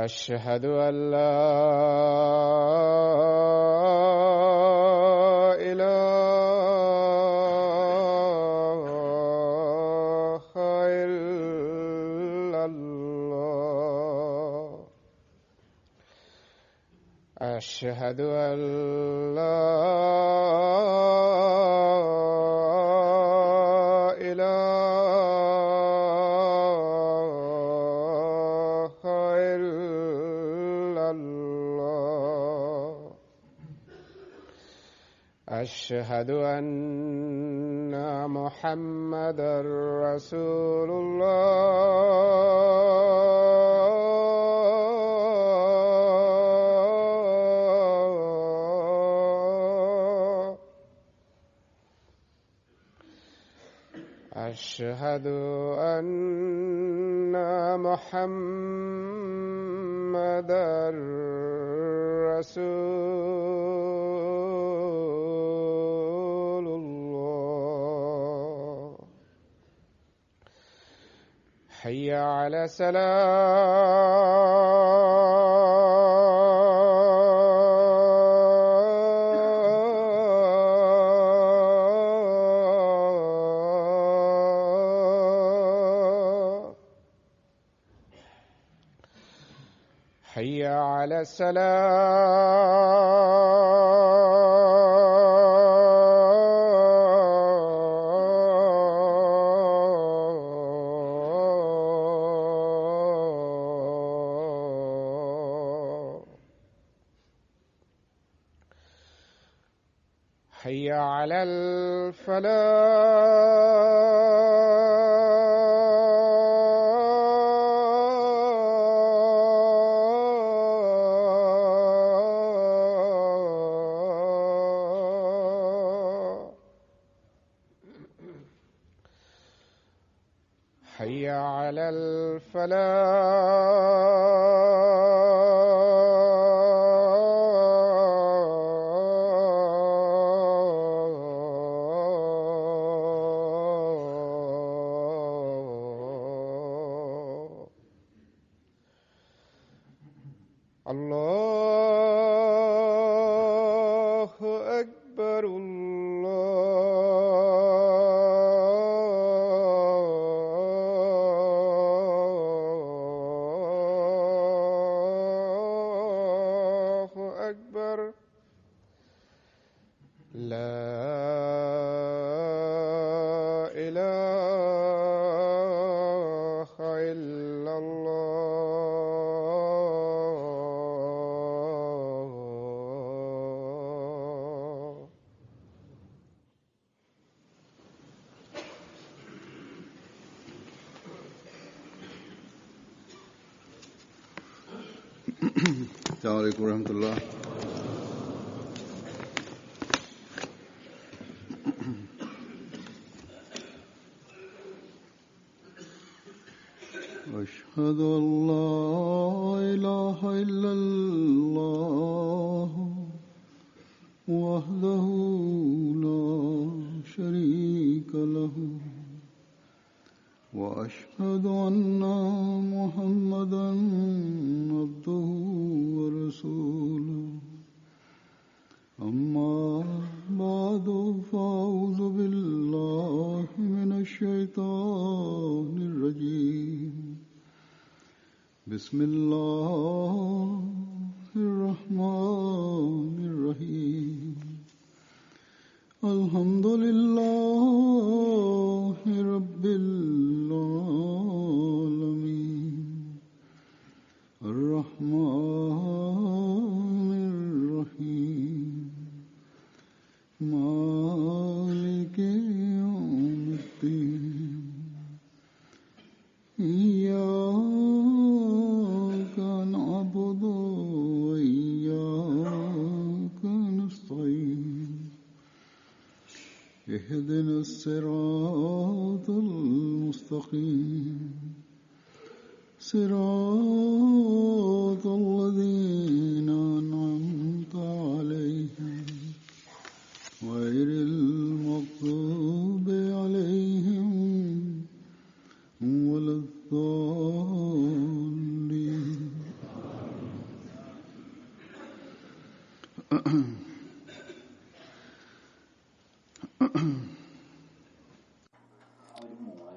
أشهد أن لا إله إلا الله. أشهد أن لا إله إلا الله. أشهد أن محمدًا رسول الله. أشهد أن محمدًا رسول الله. حي على الصلاة. حي على السلام. حي على الفلاح. حي على الفلاح. الله أكبر الله أكبر. لا إله إلا الله. السلام عليكم ورحمة الله. أشهد أن لا إله إلا الله وحده لا شريك له وأشهد أن محمدًا عبده ورسوله. أما بعد فأعوذ بالله من الشيطان الرجيم. بسم الله الرحمن الرحيم. الحمد لله رب العالمين. الرحمن الرحيم. مالك يوم الدين. إياك نعبد وإياك نستعين. اهدنا الصراط المستقيم. صراط الذين أنعمت عليهم غير المغضوب عليهم ولا الضالين.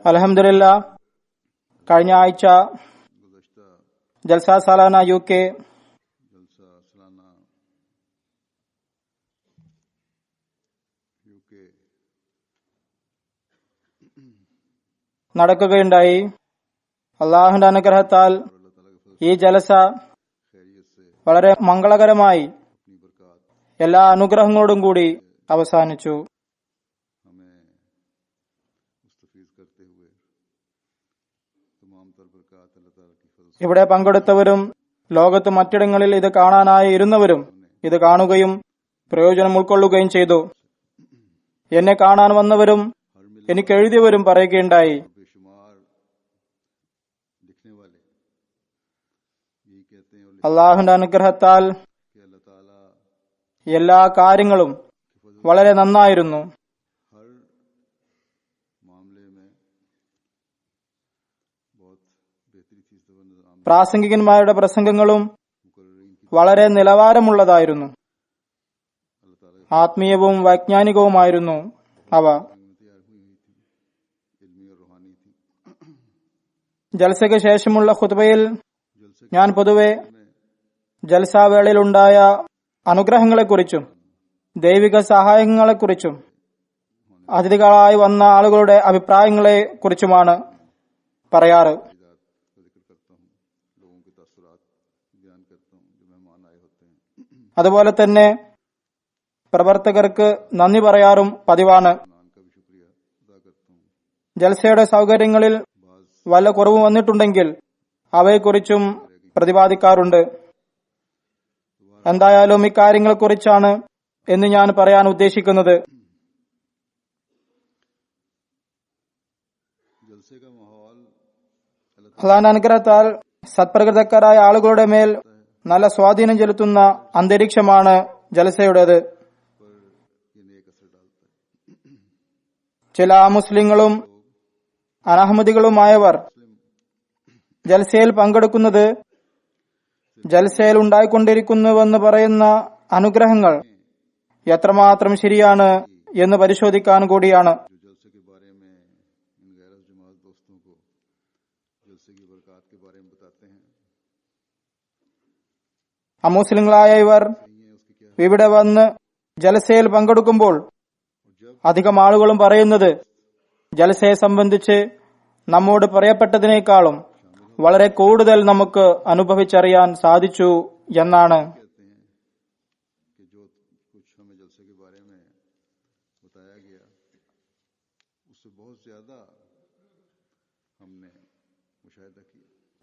അൽഹംദുലില്ലാ, കഴിഞ്ഞ ആഴ്ച ജൽസ സാലാന UK നടക്കുകയുണ്ടായി. അള്ളാഹുവിന്റെ അനുഗ്രഹത്താൽ ഈ ജലസ വളരെ മംഗളകരമായി എല്ലാ അനുഗ്രഹങ്ങളോടും കൂടി അവസാനിച്ചു. ഇവിടെ പങ്കെടുത്തവരും ലോകത്ത് മറ്റിടങ്ങളിൽ ഇത് കാണാനായി ഇരുന്നവരും ഇത് കാണുകയും പ്രയോജനം ഉൾക്കൊള്ളുകയും ചെയ്തു. എന്നെ കാണാൻ വന്നവരും എനിക്ക് എഴുതിയവരും പറയുകയുണ്ടായി, അള്ളാഹുവിന്റെ അനുഗ്രഹത്താൽ എല്ലാ കാര്യങ്ങളും വളരെ നന്നായിരുന്നു. പ്രാസംഗികന്മാരുടെ പ്രസംഗങ്ങളും വളരെ നിലവാരമുള്ളതായിരുന്നു. ആത്മീയവും വൈജ്ഞാനികവുമായിരുന്നു അവ. ജൽസയ്ക്ക് ശേഷമുള്ള ഖുത്ബയിൽ ഞാൻ പൊതുവെ ജൽസാവേളയിലുണ്ടായ അനുഗ്രഹങ്ങളെക്കുറിച്ചും ദൈവിക സഹായങ്ങളെക്കുറിച്ചും അതിഥികളായി വന്ന ആളുകളുടെ അഭിപ്രായങ്ങളെ കുറിച്ചുമാണ് പറയാറ്. അതുപോലെ തന്നെ പ്രവർത്തകർക്ക് നന്ദി പറയാറും പതിവാണ്. ജൽസയുടെ സൗകര്യങ്ങളിൽ വല്ല കുറവ് വന്നിട്ടുണ്ടെങ്കിൽ അവയെക്കുറിച്ചും പ്രതിപാദിക്കാറുണ്ട്. എന്തായാലും ഇക്കാര്യങ്ങളെക്കുറിച്ചാണ് എന്ന് ഞാൻ പറയാൻ ഉദ്ദേശിക്കുന്നത്. അള്ളാഹുവിന്റെ അനുഗ്രഹത്താൽ സത്പ്രകൃതക്കാരായ ആളുകളുടെ മേൽ നല്ല സ്വാധീനം ചെലുത്തുന്ന അന്തരീക്ഷമാണ് ജലസയുടേത്. ചില മുസ്ലിങ്ങളും അനഹമ്മദികളുമായവർ ജൽസയിൽ പങ്കെടുക്കുന്നത് ജൽസയിൽ ഉണ്ടായിക്കൊണ്ടിരിക്കുന്നുവെന്ന് പറയുന്ന അനുഗ്രഹങ്ങൾ എത്രമാത്രം ശരിയാണ് എന്ന് പരിശോധിക്കാൻ കൂടിയാണ്. അമുസ്ലിങ്ങളായ ഇവർ ഇവിടെ വന്ന് ജൽസയിൽ പങ്കെടുക്കുമ്പോൾ അധികം ആളുകളും പറയുന്നത് ജൽസയെ സംബന്ധിച്ച് നമ്മോട് പറയപ്പെട്ടതിനേക്കാളും വളരെ കൂടുതൽ നമുക്ക് അനുഭവിച്ചറിയാൻ സാധിച്ചു എന്നാണ്.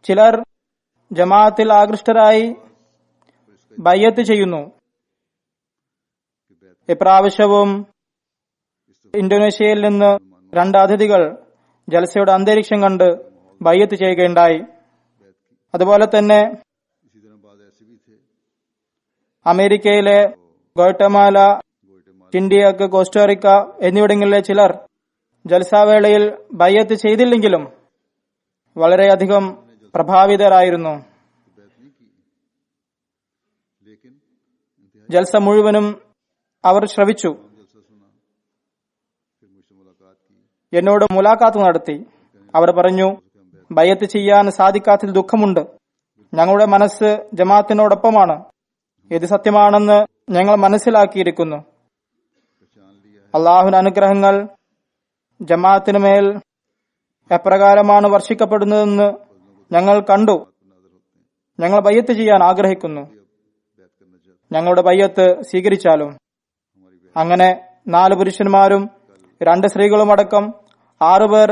ചിലർ ജമാഅത്തിൽ ആകൃഷ്ടരായി ബയ്യത്ത് ചെയ്യുന്നു. ഇപ്രാവശ്യവും ഇന്തോനേഷ്യയിൽ നിന്ന് 2 അതിഥികൾ ജൽസയുടെ അന്തരീക്ഷം കണ്ട് ബയ്യത്ത് ചെയ്യുകയുണ്ടായി. അതുപോലെ തന്നെ അമേരിക്കയിലെ ഗോട്ടമാല, ഇന്ത്യ, കോസ്റ്റോറിക്ക എന്നിവിടങ്ങളിലെ ചിലർ ജൽസാവേളയിൽ ബയ്യത്ത് ചെയ്തില്ലെങ്കിലും വളരെയധികം പ്രഭാവിതരായിരുന്നു. ജൽസ മുഴുവനും അവർ ശ്രവിച്ചു. എന്നോട് മുലാഖാത്ത് നടത്തി. അവർ പറഞ്ഞു, ബയ്യത്ത് ചെയ്യാൻ സാധിക്കാത്തതിൽ ദുഃഖമുണ്ട്. ഞങ്ങളുടെ മനസ്സ് ജമാഅത്തിനോടൊപ്പമാണ്. ഇത് സത്യമാണെന്ന് ഞങ്ങൾ മനസ്സിലാക്കിയിരിക്കുന്നു. അള്ളാഹുവിന്റെ അനുഗ്രഹങ്ങൾ ജമാഅത്തിനുമേൽ എപ്രകാരമാണ് വർഷിക്കപ്പെടുന്നതെന്ന് ഞങ്ങൾ കണ്ടു. ഞങ്ങൾ ബയ്യത്ത് ചെയ്യാൻ ആഗ്രഹിക്കുന്നു. ഞങ്ങളുടെ ബയ്യത്ത് സ്വീകരിച്ചാലും. അങ്ങനെ 4 പുരുഷന്മാരും 2 സ്ത്രീകളുമടക്കം 6 പേർ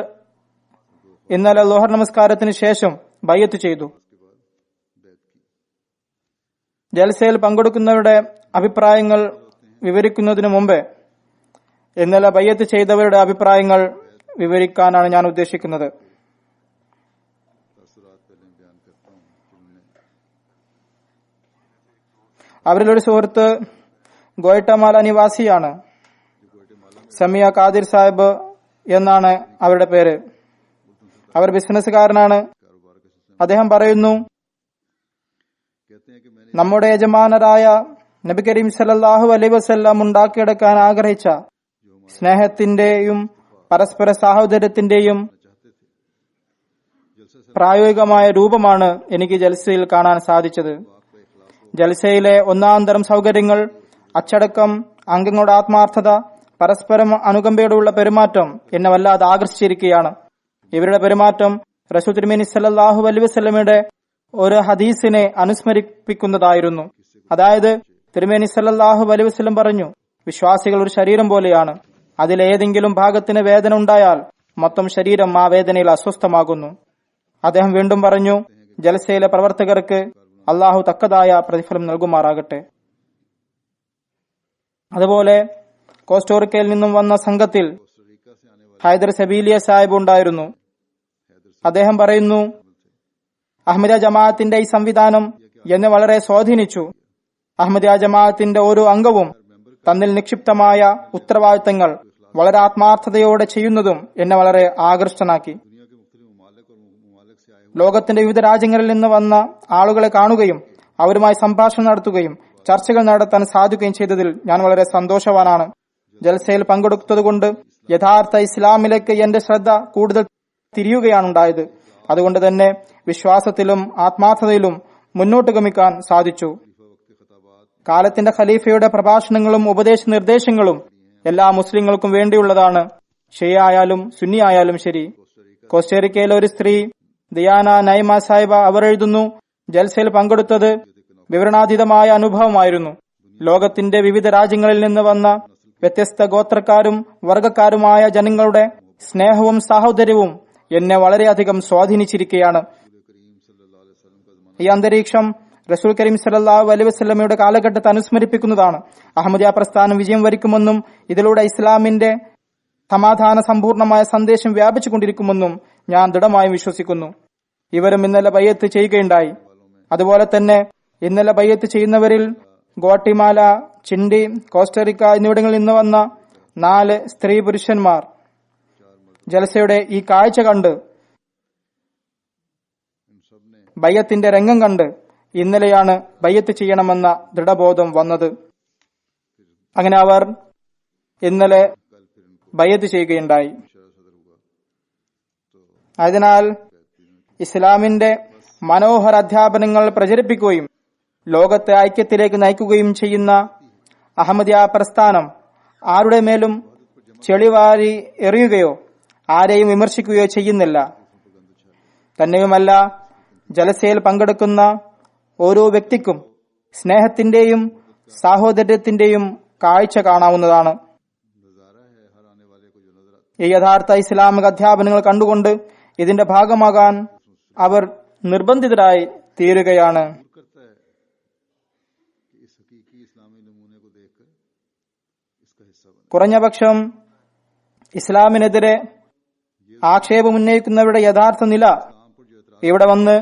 ഇന്നലെ ലോഹർ നമസ്കാരത്തിന് ശേഷം ബയ്യത്ത് ചെയ്തു. ജൽസയിൽ പങ്കെടുക്കുന്നവരുടെ അഭിപ്രായങ്ങൾ വിവരിക്കുന്നതിനു മുമ്പ് ഇന്നലെ ബയ്യത്ത് ചെയ്തവരുടെ അഭിപ്രായങ്ങൾ വിവരിക്കാനാണ് ഞാൻ ഉദ്ദേശിക്കുന്നത്. അവരിലൊരു സുഹൃത്ത് ഗോയട്ടമാല നിവാസിയാണ്. സമിയ ഖാദിർ സാഹിബ് എന്നാണ് അവരുടെ പേര്. അവർ ബിസിനസ്സുകാരനാണ്. അദ്ദേഹം പറയുന്നു, നമ്മുടെ യജമാനരായ നബി കരീം സല്ലല്ലാഹു അലൈഹി വസല്ലം ഉണ്ടാക്കിയെടുക്കാൻ ആഗ്രഹിച്ച സ്നേഹത്തിന്റെയും പരസ്പര സാഹോദര്യത്തിന്റെയും പ്രായോഗികമായ രൂപമാണ് എനിക്ക് ജൽസയിൽ കാണാൻ സാധിച്ചത്. ജൽസയിലെ ഒന്നാന്തരം സൗകര്യങ്ങൾ, അച്ചടക്കം, അംഗങ്ങളുടെ ആത്മാർത്ഥത, പരസ്പരം അനുകമ്പയോടുള്ള പെരുമാറ്റം എന്നെ വല്ലാതെ ആകർഷിച്ചിരിക്കുകയാണ്. ഇവരുടെ പെരുമാറ്റം റസൂൽ തിരുമേനി സല്ലല്ലാഹു അലൈഹി വസല്ലമയുടെ ഒരു ഹദീസിനെ അനുസ്മരിപ്പിക്കുന്നതായിരുന്നു. അതായത് തിരുമേനി സല്ലല്ലാഹു അലൈഹി വസല്ലം പറഞ്ഞു, വിശ്വാസികൾ ഒരു ശരീരം പോലെയാണ്. അതിലേതെങ്കിലും ഭാഗത്തിന് വേദന ഉണ്ടായാൽ മൊത്തം ശരീരം ആ വേദനയിൽ അസ്വസ്ഥമാകുന്നു. അദ്ദേഹം വീണ്ടും പറഞ്ഞു, ജലസയിലെ പ്രവർത്തകർക്ക് അള്ളാഹു തക്കതായ പ്രതിഫലം നൽകുമാറാകട്ടെ. അതുപോലെ കോസ്റ്റോറിക്കയിൽ നിന്നും വന്ന സംഘത്തിൽ ഹൈദർ സബീലിയ സാഹിബ് ഉണ്ടായിരുന്നു. അദ്ദേഹം പറയുന്നു, അഹമ്മദിയ ജമാഅത്തിന്റെ ഈ സംവിധാനം എന്നെ വളരെ സ്വാധീനിച്ചു. അഹമ്മദിയ ജമാഅത്തിന്റെ ഓരോ അംഗവും തന്നിൽ നിക്ഷിപ്തമായ ഉത്തരവാദിത്തങ്ങൾ വളരെ ആത്മാർത്ഥതയോടെ ചെയ്യുന്നതും എന്നെ വളരെ ആകർഷ്ടനാക്കി. ലോകത്തിന്റെ വിവിധ രാജ്യങ്ങളിൽ നിന്ന് വന്ന ആളുകളെ കാണുകയും അവരുമായി സംഭാഷണം നടത്തുകയും ചർച്ചകൾ നടത്താൻ സാധിക്കുകയും ചെയ്തതിൽ ഞാൻ വളരെ സന്തോഷവാനാണ്. ജൽസയിൽ പങ്കെടുത്തതുകൊണ്ട് യഥാർത്ഥ ഇസ്ലാമിലേക്ക് എന്റെ ശ്രദ്ധ കൂടുതൽ തിരിയുകയാണുണ്ടായത്. അതുകൊണ്ട് തന്നെ വിശ്വാസത്തിലും ആത്മാർത്ഥതയിലും മുന്നോട്ട് ഗമിക്കാൻ സാധിച്ചു. കാലത്തിന്റെ ഖലീഫയുടെ പ്രഭാഷണങ്ങളും ഉപദേശ നിർദ്ദേശങ്ങളും എല്ലാ മുസ്ലിങ്ങൾക്കും വേണ്ടിയുള്ളതാണ്. ഷിയായാലും സുന്നിയായാലും ശരി. കോസ്റ്ററിക്കയിലെ ഒരു സ്ത്രീ ദിയാന നൈമ സാഹിബ അവർ എഴുതുന്നു, ജൽസയിൽ പങ്കെടുത്തത് വിവരണാതീതമായ അനുഭവമായിരുന്നു. ലോകത്തിന്റെ വിവിധ രാജ്യങ്ങളിൽ നിന്ന് വന്ന വ്യത്യസ്ത ഗോത്രക്കാരും വർഗക്കാരുമായ ജനങ്ങളുടെ സ്നേഹവും സാഹോദര്യവും എന്നെ വളരെയധികം സ്വാധീനിച്ചിരിക്കുകയാണ്. ഈ അന്തരീക്ഷം റസൂൽ കരീം സല്ലല്ലാഹു അലൈഹി വസല്ലമയുടെ കാലഘട്ടത്തെ അനുസ്മരിപ്പിക്കുന്നതാണ്. അഹമ്മദിയ പ്രസ്ഥാനം വിജയം വരിക്കുമെന്നും ഇതിലൂടെ ഇസ്ലാമിന്റെ സമാധാന സമ്പൂർണമായ സന്ദേശം വ്യാപിച്ചുകൊണ്ടിരിക്കുമെന്നും ഞാൻ ദൃഢമായും വിശ്വസിക്കുന്നു. ഇവരും ഇന്നലെ ബയ്യത്ത് ചെയ്യുകയുണ്ടായി. അതുപോലെ തന്നെ ഇന്നലെ ബയ്യത്ത് ചെയ്യുന്നവരിൽ ഗോട്ടിമാല, ചിണ്ടി, കോസ്റ്ററിക്ക എന്നിവിടങ്ങളിൽ നിന്ന് വന്ന 4 സ്ത്രീ പുരുഷന്മാർ ജലസയുടെ ഈ കാഴ്ച കണ്ട്, ബയ്യത്തിന്റെ രംഗം കണ്ട് ഇന്നലെയാണ് ബയ്യത്ത് ചെയ്യണമെന്ന ദൃഢബോധം വന്നത്. അങ്ങനെ അവർ ഇന്നലെ ബയ്യത്ത് ചെയ്യുകയുണ്ടായി. അതിനാൽ ഇസ്ലാമിന്റെ മനോഹര അധ്യാപനങ്ങൾ പ്രചരിപ്പിക്കുകയും ലോകത്തെ ഐക്യത്തിലേക്ക് നയിക്കുകയും ചെയ്യുന്ന അഹമ്മദിയ പ്രസ്ഥാനം ആരുടെ മേലും ചെളിവാരി എറിയുകയോ ആരെയും വിമർശിക്കുകയോ ചെയ്യുന്നില്ല. തന്നെയുമല്ല, ജലസയിൽ പങ്കെടുക്കുന്ന ഓരോ വ്യക്തിക്കും സ്നേഹത്തിന്റെയും സാഹോദര്യത്തിന്റെയും കാഴ്ച കാണാവുന്നതാണ്. ഈ യഥാർത്ഥ ഇസ്ലാമിക അധ്യാപനങ്ങൾ കണ്ടുകൊണ്ട് ഇതിന്റെ ഭാഗമാകാൻ അവർ നിർബന്ധിതരായി തീരുകയാണ്. കുറഞ്ഞപക്ഷം ഇസ്ലാമിനെതിരെ ആക്ഷേപമുന്നയിക്കുന്നവരുടെ യഥാർത്ഥ നില ഇവിടെ വന്ന്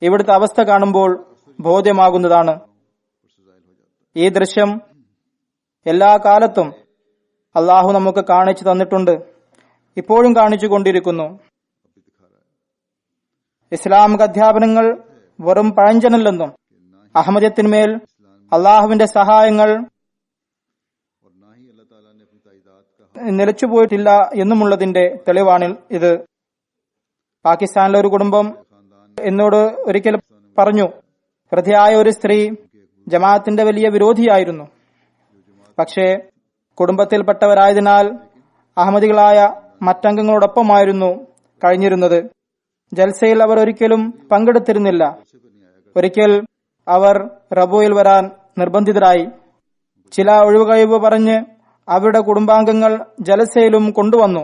ഇവിടുത്തെ അവസ്ഥ കാണുമ്പോൾ ബോധ്യമാകുന്നതാണ്. ഈ ദൃശ്യം എല്ലാ കാലത്തും അള്ളാഹു നമുക്ക് കാണിച്ചു തന്നിട്ടുണ്ട്, ഇപ്പോഴും കാണിച്ചു കൊണ്ടിരിക്കുന്നു. ഇസ്ലാമിക അധ്യാപനങ്ങൾ വെറും പഴഞ്ചനല്ലെന്നും അഹമ്മദിയത്തിന്മേൽ അള്ളാഹുവിന്റെ സഹായങ്ങൾ നിലച്ചുപോയിട്ടില്ല എന്നുമുള്ളതിന്റെ തെളിവാണ് ഇത്. പാകിസ്ഥാനിലെ ഒരു കുടുംബം എന്നോട് ഒരിക്കൽ പറഞ്ഞു, ഹൃദയായ ഒരു സ്ത്രീ ജമാഅത്തിന്റെ വലിയ വിരോധിയായിരുന്നു. പക്ഷേ കുടുംബത്തിൽപ്പെട്ടവരായതിനാൽ അഹമ്മദികളായ മറ്റംഗങ്ങളോടൊപ്പമായിരുന്നു കഴിഞ്ഞിരുന്നത്. ജൽസയിൽ അവർ ഒരിക്കലും പങ്കെടുത്തിരുന്നില്ല. ഒരിക്കൽ അവർ റബോയിൽ വരാൻ നിർബന്ധിതരായി. ചില ഒഴിവുകഴിവ് പറഞ്ഞ് അവരുടെ കുടുംബാംഗങ്ങൾ ജലസയിലും കൊണ്ടുവന്നു.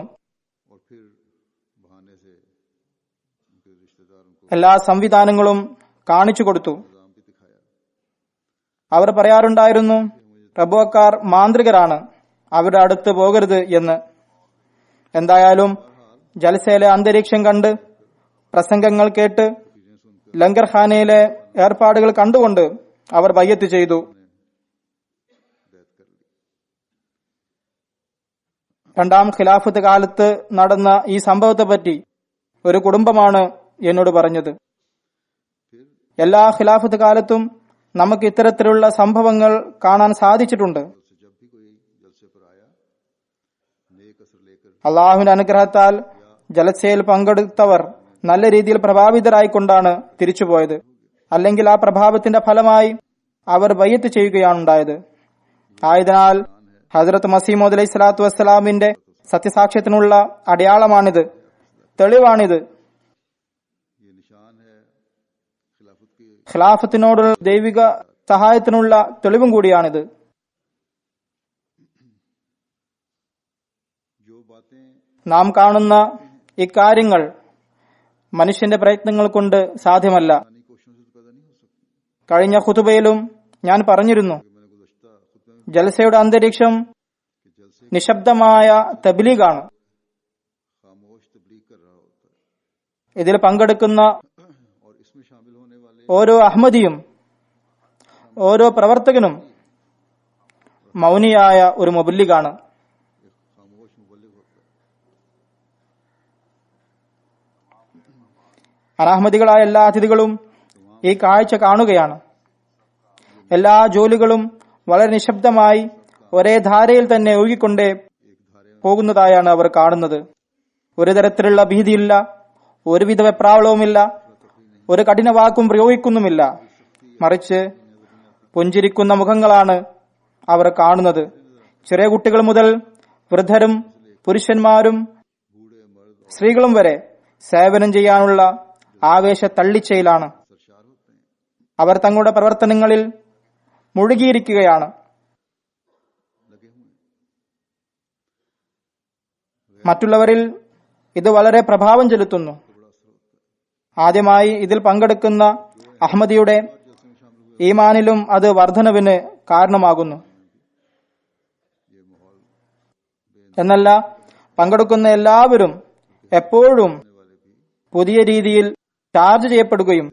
എല്ലാ സംവിധാനങ്ങളും കാണിച്ചു കൊടുത്തു. അവർ പറയാറുണ്ടായിരുന്നു, റബോക്കാർ മാന്ത്രികരാണ്, അവരുടെ അടുത്ത് പോകരുത് എന്ന്. എന്തായാലും ജലസയിലെ അന്തരീക്ഷം കണ്ട്, പ്രസംഗങ്ങൾ കേട്ട്, ലങ്കർഖാനയിലെ ഏർപ്പാടുകൾ കണ്ടുകൊണ്ട് അവർ ബയ്യത്ത് ചെയ്തു. രണ്ടാം ഖിലാഫത്ത് കാലത്ത് നടന്ന ഈ സംഭവത്തെപ്പറ്റി ഒരു കുടുംബമാണ് എന്നോട് പറഞ്ഞത്. എല്ലാ ഖിലാഫത്ത് കാലത്തും നമുക്ക് ഇത്തരത്തിലുള്ള സംഭവങ്ങൾ കാണാൻ സാധിച്ചിട്ടുണ്ട്. അള്ളാഹുവിന്റെ അനുഗ്രഹത്താൽ ജലസയിൽ പങ്കെടുത്തവർ നല്ല രീതിയിൽ പ്രഭാവിതരായിക്കൊണ്ടാണ് തിരിച്ചുപോയത്. അല്ലെങ്കിൽ ആ പ്രഭാവത്തിന്റെ ഫലമായി അവർ ബയ്യത്ത് ചെയ്യുകയാണ് ഉണ്ടായത്. ആയതിനാൽ ഹസ്രത്ത് മസീമോദ് അലൈഹി സ്വലാത്തു വസ്സലാമിന്റെ സത്യസാക്ഷ്യത്തിനുള്ള അടയാളമാണിത്, തെളിവാണിത്. ഖിലാഫത്തിനോടുള്ള ദൈവിക സഹായത്തിനുള്ള തെളിവും കൂടിയാണിത്. നാം കാണുന്ന ഇക്കാര്യങ്ങൾ മനുഷ്യന്റെ പ്രയത്നങ്ങൾ കൊണ്ട് സാധ്യമല്ല. കഴിഞ്ഞ ഖുതുബയിലും ഞാൻ പറഞ്ഞിരുന്നു, ജൽസയുടെ അന്തരീക്ഷം നിശബ്ദമായ തബ്ലീഗാണ്. ഇതിൽ പങ്കെടുക്കുന്ന ഓരോ അഹമ്മദിയും ഓരോ പ്രവർത്തകനും മൗനിയായ ഒരു മുബല്ലിഗാണ്. അനഹമ്മദികളായ എല്ലാ അതിഥികളും ഈ കാഴ്ച കാണുകയാണ്. എല്ലാ ജോലികളും വളരെ നിശബ്ദമായി ഒരേ ധാരയിൽ തന്നെ ഒഴുകിക്കൊണ്ടേ പോകുന്നതായാണ് അവർ കാണുന്നത്. ഒരു തരത്തിലുള്ള ഭീതിയില്ല, ഒരുവിധ വെപ്രാളവുമില്ല, ഒരു കഠിന വാക്കും പ്രയോഗിക്കുന്നുമില്ല. മറിച്ച് പുഞ്ചിരിക്കുന്ന മുഖങ്ങളാണ് അവർ കാണുന്നത്. ചെറിയ കുട്ടികൾ മുതൽ വൃദ്ധരും പുരുഷന്മാരും സ്ത്രീകളും വരെ സേവനം ചെയ്യാനുള്ള ആവേശ തള്ളിച്ചയിലാണ്. അവർ തങ്ങളുടെ പ്രവർത്തനങ്ങളിൽ മുഴുകിയിരിക്കുകയാണ്. മറ്റുള്ളവരിൽ ഇത് വളരെ പ്രഭാവം ചെലുത്തുന്നു. ആദ്യമായി ഇതിൽ പങ്കെടുക്കുന്ന അഹമ്മദിയുടെ ഈമാനിലും അത് വർധനവിന് കാരണമാകുന്നു. എന്നല്ല, പങ്കെടുക്കുന്ന എല്ലാവരും എപ്പോഴും പുതിയ രീതിയിൽ ചാർജ് ചെയ്യപ്പെടുകയും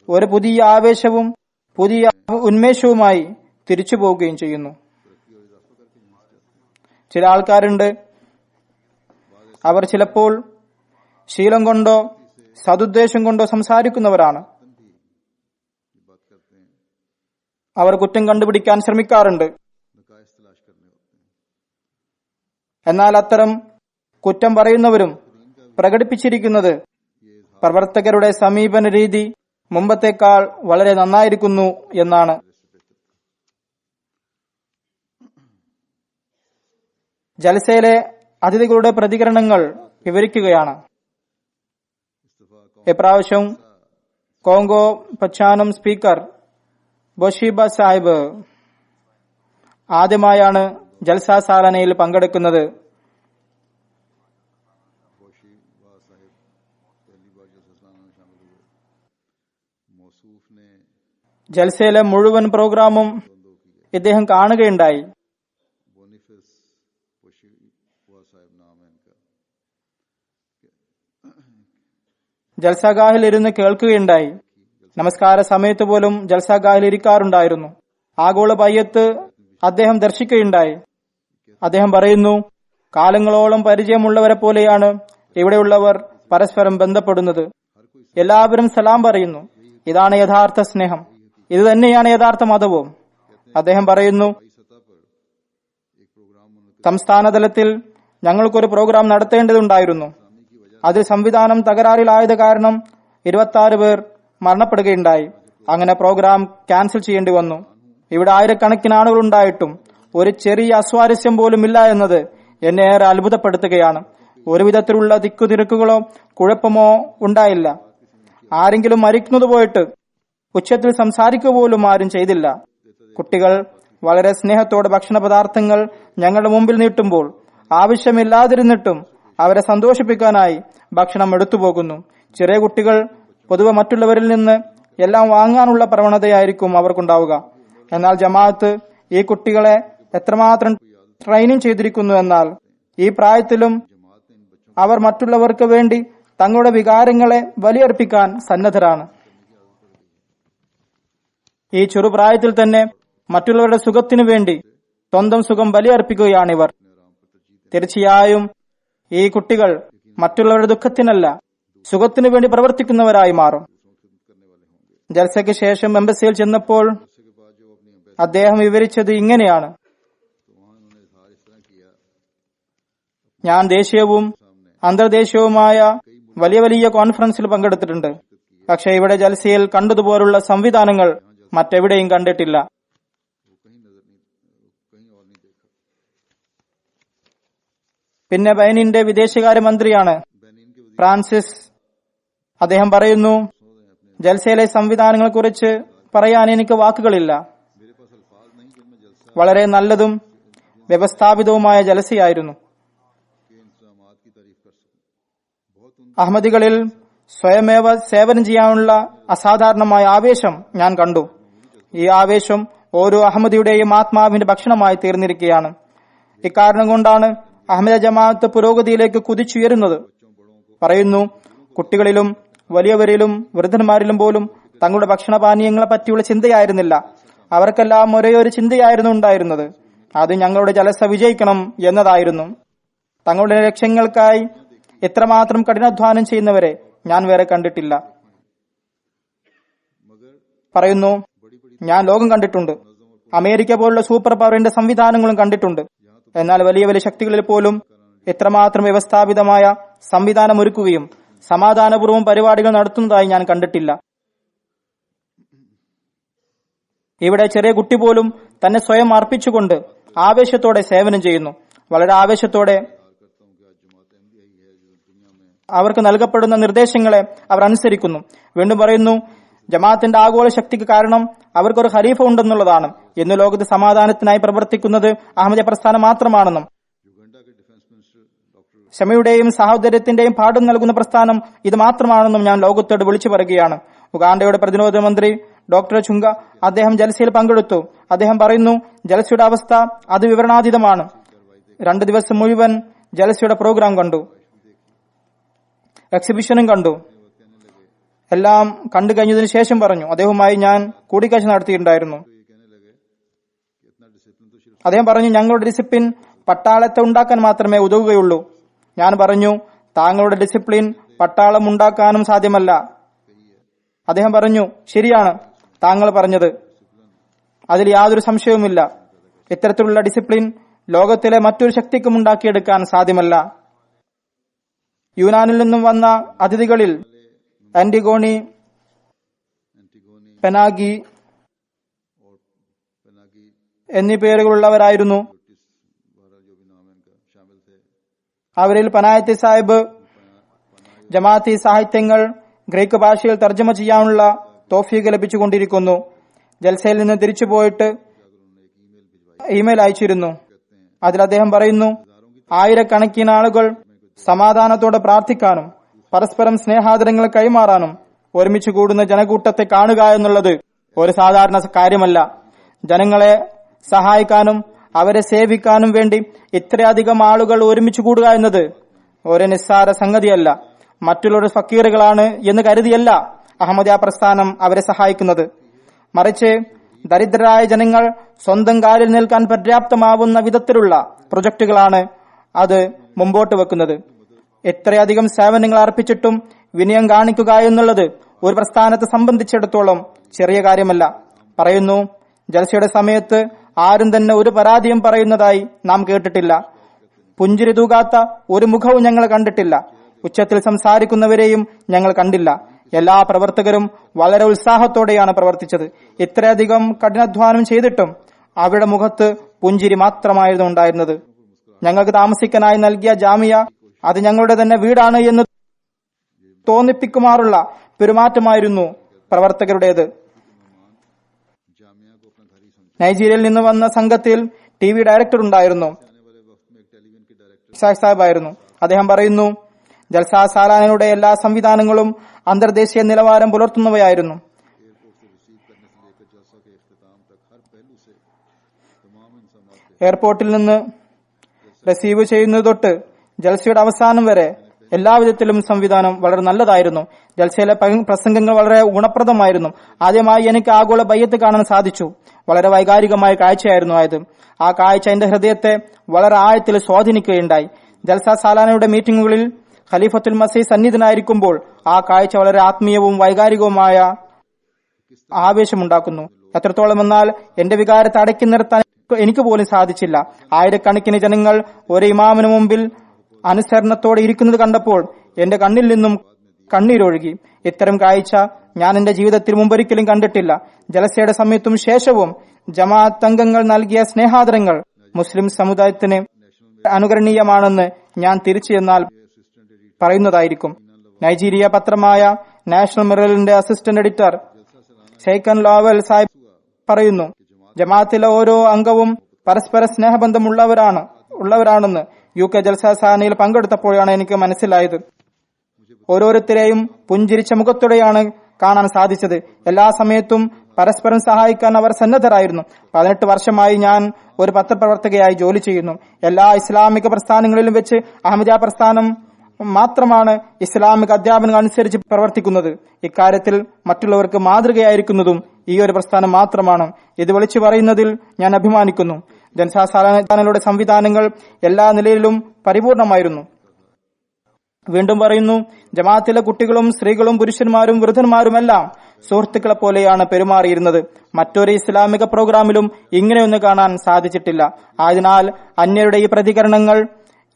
ഒരു പുതിയ ആവേശവും പുതിയ ഉന്മേഷവുമായി തിരിച്ചു പോവുകയും ചെയ്യുന്നു. ചില ആൾക്കാരുണ്ട്, അവർ ചിലപ്പോൾ ശീലം കൊണ്ടോ സതുദ്ദേശം കൊണ്ടോ സംസാരിക്കുന്നവരാണ്. അവർ കുറ്റം കണ്ടുപിടിക്കാൻ ശ്രമിക്കാറുണ്ട്. എന്നാൽ അത്തരം കുറ്റം പറയുന്നവരും പ്രകടിപ്പിച്ചിരിക്കുന്നത് പ്രവർത്തകരുടെ സമീപന രീതി മുമ്പത്തേക്കാൾ വളരെ നന്നായിരിക്കുന്നു എന്നാണ്. ജൽസയിലെ അതിഥികളുടെ പ്രതികരണങ്ങൾ വിവരിക്കുകയാണ്. ഇപ്രാവശ്യം കോങ്കോ പച്ചാനം സ്പീക്കർ ബൊഷീബ സാഹിബ് ആദ്യമായാണ് ജൽസ സാലനയിൽ പങ്കെടുക്കുന്നത്. ജൽസയിലെ മുഴുവൻ പ്രോഗ്രാമും ഇദ്ദേഹം കാണുകയുണ്ടായി. ജൽസാഗാഹിൽ ഇരുന്ന് കേൾക്കുകയുണ്ടായി. നമസ്കാര സമയത്ത് പോലും ജൽസാഗാഹിൽ ഇരിക്കാറുണ്ടായിരുന്നു. ആഗോള ബയ്യത്ത് അദ്ദേഹം ദർശിക്കുകയുണ്ടായി. അദ്ദേഹം പറയുന്നു, കാലങ്ങളോളം പരിചയമുള്ളവരെ പോലെയാണ് ഇവിടെയുള്ളവർ പരസ്പരം ബന്ധപ്പെടുന്നത്. എല്ലാവരും സലാം പറയുന്നു. ഇതാണ് യഥാർത്ഥ സ്നേഹം. ഇത് തന്നെയാണ് യഥാർത്ഥ മതവും. അദ്ദേഹം പറയുന്നു, സംസ്ഥാന തലത്തിൽ ഞങ്ങൾക്കൊരു പ്രോഗ്രാം നടത്തേണ്ടതുണ്ടായിരുന്നു. അതിൽ സംവിധാനം തകരാറിലായത് കാരണം 26 പേർ മരണപ്പെടുകയുണ്ടായി. അങ്ങനെ പ്രോഗ്രാം ക്യാൻസൽ ചെയ്യേണ്ടി വന്നു. ഇവിടെ ആയിരക്കണക്കിന് ആളുകൾ ഉണ്ടായിട്ടും ഒരു ചെറിയ അസ്വാരസ്യം പോലും ഇല്ല എന്നത് എന്നെ ഏറെ അത്ഭുതപ്പെടുത്തുകയാണ്. ഒരു വിധത്തിലുള്ള തിക്കുതിരക്കുകളോ കുഴപ്പമോ ഉണ്ടായില്ല. ആരെങ്കിലും മരിക്കുന്നത് പോയിട്ട് ഉച്ചത്തിൽ സംസാരിക്കുക പോലും ആരും ചെയ്തില്ല. കുട്ടികൾ വളരെ സ്നേഹത്തോടെ ഭക്ഷണ പദാർത്ഥങ്ങൾ ഞങ്ങളുടെ മുമ്പിൽ നീട്ടുമ്പോൾ ആവശ്യമില്ലാതിരുന്നിട്ടും അവരെ സന്തോഷിപ്പിക്കാനായി ഭക്ഷണം എടുത്തുപോകുന്നു. ചെറിയ കുട്ടികൾ പൊതുവെ മറ്റുള്ളവരിൽ നിന്ന് എല്ലാം വാങ്ങാനുള്ള പ്രവണതയായിരിക്കും അവർക്കുണ്ടാവുക. എന്നാൽ ജമാഅത്ത് ഈ കുട്ടികളെ എത്രമാത്രം ട്രെയിനിങ് ചെയ്തിരിക്കുന്നു എന്നാൽ ഈ പ്രായത്തിലും അവർ മറ്റുള്ളവർക്ക് വേണ്ടി തങ്ങളുടെ വികാരങ്ങളെ ബലിയർപ്പിക്കാൻ സന്നദ്ധരാണ്. ഈ ചെറുപ്രായത്തിൽ തന്നെ മറ്റുള്ളവരുടെ സുഖത്തിനു വേണ്ടി സ്വന്തം സുഖം ബലിയർപ്പിക്കുകയാണിവർ. തീർച്ചയായും ഈ കുട്ടികൾ മറ്റുള്ളവരുടെ ദുഃഖത്തിനല്ല സുഖത്തിനു വേണ്ടി പ്രവർത്തിക്കുന്നവരായി മാറും. ജൽസയ്ക്ക് ശേഷം എംബസിയിൽ ചെന്നപ്പോൾ അദ്ദേഹം വിവരിച്ചത് ഇങ്ങനെയാണ്: ഞാൻ ദേശീയവും അന്തർദേശീയവുമായ വലിയ വലിയ കോൺഫറൻസിൽ പങ്കെടുത്തിട്ടുണ്ട്. പക്ഷെ ഇവിടെ ജൽസയിൽ കണ്ടതുപോലുള്ള സംവിധാനങ്ങൾ മറ്റെവിടെയും കണ്ടിട്ടില്ല. പിന്നെ ബെനിന്റെ വിദേശകാര്യമന്ത്രിയാണ് ഫ്രാൻസിസ്. അദ്ദേഹം പറയുന്നു, ജൽസയിലെ സംവിധാനങ്ങളെ കുറിച്ച് പറയാൻ എനിക്ക് വാക്കുകളില്ല. വളരെ നല്ലതും വ്യവസ്ഥാപിതവുമായ ജലസയായിരുന്നു. അഹമ്മദികളിൽ സ്വയമേവ സേവനം ചെയ്യാനുള്ള അസാധാരണമായ ആവേശം ഞാൻ കണ്ടു. ഈ ആവേശം ഓരോ അഹമ്മദിയുടെയും ആത്മാവിന്റെ ഭക്ഷണമായി തീർന്നിരിക്കുകയാണ്. ഇക്കാരണം കൊണ്ടാണ് അഹമ്മദ ജമാഅത്ത് പുരോഗതിയിലേക്ക് കുതിച്ചുയരുന്നത്. പറയുന്നു, കുട്ടികളിലും വലിയവരിലും വൃദ്ധന്മാരിലും പോലും തങ്ങളുടെ ഭക്ഷണപാനീയങ്ങളെ പറ്റിയുള്ള ചിന്തയായിരുന്നില്ല. അവർക്കെല്ലാം ഒരേ ഒരു ചിന്തയായിരുന്നു ഉണ്ടായിരുന്നത്. അത് ഞങ്ങളുടെ ജലസ വിജയിക്കണം എന്നതായിരുന്നു. തങ്ങളുടെ ലക്ഷ്യങ്ങൾക്കായി എത്രമാത്രം കഠിനാധ്വാനം ചെയ്യുന്നവരെ ഞാൻ വേറെ കണ്ടിട്ടില്ല. പറയുന്നു, ഞാൻ ലോകം കണ്ടിട്ടുണ്ട്. അമേരിക്ക പോലുള്ള സൂപ്പർ പവറിന്റെ സംവിധാനങ്ങളും കണ്ടിട്ടുണ്ട്. എന്നാൽ വലിയ വലിയ ശക്തികളിൽ പോലും എത്രമാത്രം വ്യവസ്ഥാപിതമായ സംവിധാനം ഒരുക്കുകയും സമാധാനപൂർവ്വം പരിപാടികൾ നടത്തുന്നതായി ഞാൻ കണ്ടിട്ടില്ല. ഇവിടെ ചെറിയ കുട്ടി പോലും തന്നെ സ്വയം അർപ്പിച്ചുകൊണ്ട് ആവേശത്തോടെ സേവനം ചെയ്യുന്നു. വളരെ ആവേശത്തോടെ അവർക്ക് നൽകപ്പെടുന്ന നിർദ്ദേശങ്ങളെ അവർ അനുസരിക്കുന്നു. വീണ്ടും പറയുന്നു, ജമാഅത്തിന്റെ ആഗോള ശക്തിക്ക് കാരണം അവർക്കൊരു ഖലീഫ ഉണ്ടെന്നുള്ളതാണ്. ഇന്ന് ലോകത്ത് സമാധാനത്തിനായി പ്രവർത്തിക്കുന്നത് അഹമ്മദിയ പ്രസ്ഥാനം മാത്രമാണെന്നും ക്ഷമയുടെയും സഹോദര്യത്തിന്റെയും പാഠം നൽകുന്ന പ്രസ്ഥാനം ഇത് മാത്രമാണെന്നും ഞാൻ ലോകത്തോട് വിളിച്ചു പറയുകയാണ്. ഉഗാണ്ടയുടെ പ്രതിരോധ മന്ത്രി ഡോക്ടർ ചുങ്ക അദ്ദേഹം ജലസയിൽ പങ്കെടുത്തു. അദ്ദേഹം പറയുന്നു, ജലസയുടെ അവസ്ഥ അത് വിവരണാതീതമാണ്. 2 ദിവസം മുഴുവൻ ജലസയുടെ പ്രോഗ്രാം കണ്ടു, എക്സിബിഷനും കണ്ടു. എല്ലാം കണ്ടു കഴിഞ്ഞതിനു ശേഷം പറഞ്ഞു, അദ്ദേഹവുമായി ഞാൻ കൂടിക്കാഴ്ച നടത്തിയിട്ടുണ്ടായിരുന്നു. അദ്ദേഹം പറഞ്ഞു, ഞങ്ങളുടെ ഡിസിപ്ലിൻ പട്ടാളത്തെ ഉണ്ടാക്കാൻ മാത്രമേ ഉതകുകയുള്ളൂ. ഞാൻ പറഞ്ഞു, താങ്കളുടെ ഡിസിപ്ലിൻ പട്ടാളം ഉണ്ടാക്കാനും സാധ്യമല്ല. അദ്ദേഹം പറഞ്ഞു, ശരിയാണ് താങ്കൾ പറഞ്ഞത്, അതിൽ യാതൊരു സംശയവുമില്ല. ഇത്തരത്തിലുള്ള ഡിസിപ്ലിൻ ലോകത്തിലെ മറ്റൊരു ശക്തിക്കും ഉണ്ടാക്കിയെടുക്കാൻ സാധ്യമല്ല. യുനാനിൽ നിന്നും വന്ന അതിഥികളിൽ ആന്റിഗോണി, പെനാഗി എന്നീ പേരുകളുള്ളവരായിരുന്നു. അവരിൽ പനായത്തി സാഹിബ് ജമാഅത്തി സാഹിത്യങ്ങൾ ഗ്രീക്ക് ഭാഷയിൽ തർജ്ജമ ചെയ്യാനുള്ള തോഫീക്ക് ലഭിച്ചുകൊണ്ടിരിക്കുന്നു. ജൽസയിൽ നിന്ന് തിരിച്ചുപോയിട്ട് ഇമെയിൽ അയച്ചിരുന്നു. അതിൽ അദ്ദേഹം പറയുന്നു, ആയിരക്കണക്കിന് ആളുകൾ സമാധാനത്തോടെ പ്രാർത്ഥിക്കാനും പരസ്പരം സ്നേഹാദരങ്ങൾ കൈമാറാനും ഒരുമിച്ച് കൂടുന്ന ജനകൂട്ടത്തെ കാണുക എന്നുള്ളത് ഒരു സാധാരണ കാര്യമല്ല. ജനങ്ങളെ സഹായിക്കാനും അവരെ സേവിക്കാനും വേണ്ടി ഇത്രയധികം ആളുകൾ ഒരുമിച്ച് കൂടുക എന്നത് ഒരു നിസ്സാര സംഗതിയല്ല. മറ്റുള്ളവർ ഫക്കീറുകളാണ് എന്ന് കരുതിയല്ല അഹമ്മദിയ പ്രസ്ഥാനം അവരെ സഹായിക്കുന്നത്. മറിച്ച് ദരിദ്രരായ ജനങ്ങൾ സ്വന്തം കാലിൽ നിൽക്കാൻ പര്യാപ്തമാവുന്ന വിധത്തിലുള്ള പ്രൊജക്ടുകളാണ് അത് മുമ്പോട്ട് വെക്കുന്നത്. എത്രയധികം സേവനങ്ങൾ അർപ്പിച്ചിട്ടും വിനയം കാണിക്കുക എന്നുള്ളത് ഒരു പ്രസ്ഥാനത്തെ സംബന്ധിച്ചിടത്തോളം ചെറിയ കാര്യമല്ല. പറയുന്നു, ജൽസയുടെ സമയത്ത് ആരും തന്നെ ഒരു പരാതിയും പറയുന്നതായി നാം കേട്ടിട്ടില്ല. പുഞ്ചിരി തൂകാത്ത ഒരു മുഖവും ഞങ്ങൾ കണ്ടിട്ടില്ല. ഉച്ചത്തിൽ സംസാരിക്കുന്നവരെയും ഞങ്ങൾ കണ്ടില്ല. എല്ലാ പ്രവർത്തകരും വളരെ ഉത്സാഹത്തോടെയാണ് പ്രവർത്തിച്ചത്. ഇത്രയധികം കഠിനാധ്വാനം ചെയ്തിട്ടും അവരുടെ മുഖത്ത് പുഞ്ചിരി മാത്രമായിരുന്നു ഉണ്ടായിരുന്നത്. ഞങ്ങൾക്ക് താമസിക്കാനായി നൽകിയ ജാമിയ അത് ഞങ്ങളുടെ തന്നെ വീടാണ് എന്ന് തോന്നിപ്പിക്കുമാറുള്ള പെരുമാറ്റമായിരുന്നു പ്രവർത്തകരുടേത്. നൈജീരിയയിൽ നിന്ന് വന്ന സംഘത്തിൽ TV ഡയറക്ടർ ഉണ്ടായിരുന്നു, സാഹിബായിരുന്നു. അദ്ദേഹം പറയുന്നു, ജൽസാ സാലാനയുടെ എല്ലാ സംവിധാനങ്ങളും അന്തർദേശീയ നിലവാരം പുലർത്തുന്നവയായിരുന്നു. എയർപോർട്ടിൽ നിന്ന് റിസീവ് ചെയ്യുന്നത് തൊട്ട് ജൽസയുടെ അവസാനം വരെ എല്ലാവിധത്തിലും സംവിധാനം വളരെ നല്ലതായിരുന്നു. ജൽസയിലെ പ്രസംഗങ്ങൾ വളരെ ഗുണപ്രദമായിരുന്നു. ആദ്യമായി എനിക്ക് ആഗോള ബയ്യത്ത് കാണാൻ സാധിച്ചു. വളരെ വൈകാരികമായ കാഴ്ചയായിരുന്നു ആയത്. ആ കാഴ്ച എന്റെ ഹൃദയത്തെ വളരെ ആഴത്തിൽ സ്വാധീനിക്കുകയുണ്ടായി. ജൽസ സാലാനയുടെ മീറ്റിംഗുകളിൽ ഖലീഫത്തുൽ മസീഹ് സന്നിധനായിരിക്കുമ്പോൾ ആ കാഴ്ച വളരെ ആത്മീയവും വൈകാരികവുമായ ആവേശമുണ്ടാക്കുന്നു. എത്രത്തോളം എന്നാൽ എന്റെ വികാരത്തെ അടക്കി നിർത്താൻ എനിക്ക് പോലും സാധിച്ചില്ല. ആയിരക്കണക്കിന് ജനങ്ങൾ ഒരു ഇമാമിന് മുമ്പിൽ അനുസരണത്തോടെ ഇരിക്കുന്നത് കണ്ടപ്പോൾ എന്റെ കണ്ണിൽ നിന്നും കണ്ണീരൊഴുകി. ഇത്തരം കാഴ്ച ഞാൻ എന്റെ ജീവിതത്തിൽ മുമ്പൊരിക്കലും കണ്ടിട്ടില്ല. ജലസയുടെ സമയത്തും ശേഷവും ജമാഅത്ത് അംഗങ്ങൾ നൽകിയ സ്നേഹാദരങ്ങൾ മുസ്ലിം സമുദായത്തിന് അനുകരണീയമാണെന്ന് ഞാൻ തിരിച്ചു ചെന്നാൽ പറയുന്നതായിരിക്കും. നൈജീരിയ പത്രമായ നാഷണൽ മിററിന്റെ അസിസ്റ്റന്റ് എഡിറ്റർ ഷെയ്ഖൻ ലോവൽ സാഹിബ് പറയുന്നു, ജമാഅത്തിലെ ഓരോ അംഗവും പരസ്പര സ്നേഹബന്ധമുള്ളവരാണെന്ന് UK ജൽസാസാനയിൽ പങ്കെടുത്തപ്പോഴാണ് എനിക്ക് മനസ്സിലായത്. ഓരോരുത്തരെയും പുഞ്ചിരിച്ച മുഖത്തോടെയാണ് കാണാൻ സാധിച്ചത്. എല്ലാ സമയത്തും പരസ്പരം സഹായിക്കാൻ അവർ സന്നദ്ധരായിരുന്നു. 18 വർഷമായി ഞാൻ ഒരു പത്രപ്രവർത്തകയായി ജോലി ചെയ്യുന്നു. എല്ലാ ഇസ്ലാമിക പ്രസ്ഥാനങ്ങളിലും വെച്ച് അഹമ്മദിയ പ്രസ്ഥാനം മാത്രമാണ് ഇസ്ലാമിക അധ്യാപനം അനുസരിച്ച് പ്രവർത്തിക്കുന്നത്. ഇക്കാര്യത്തിൽ മറ്റുള്ളവർക്ക് മാതൃകയായിരിക്കുന്നതും ഈ ഒരു പ്രസ്ഥാനം മാത്രമാണ്. ഇത് വിളിച്ചു പറയുന്നതിൽ ഞാൻ അഭിമാനിക്കുന്നു. ജനസാധാരണയുടെ സംവിധാനങ്ങൾ എല്ലാ നിലയിലും പരിപൂർണമായിരുന്നു. വീണ്ടും പറയുന്നു, ജമാഅത്തിലെ കുട്ടികളും സ്ത്രീകളും പുരുഷന്മാരും വൃദ്ധന്മാരുമെല്ലാം സുഹൃത്തുക്കളെ പോലെയാണ് പെരുമാറിയിരുന്നത്. മറ്റൊരു ഇസ്ലാമിക പ്രോഗ്രാമിലും ഇങ്ങനെയൊന്നും കാണാൻ സാധിച്ചിട്ടില്ല. ആയതിനാൽ അന്യരുടെ ഈ പ്രതികരണങ്ങൾ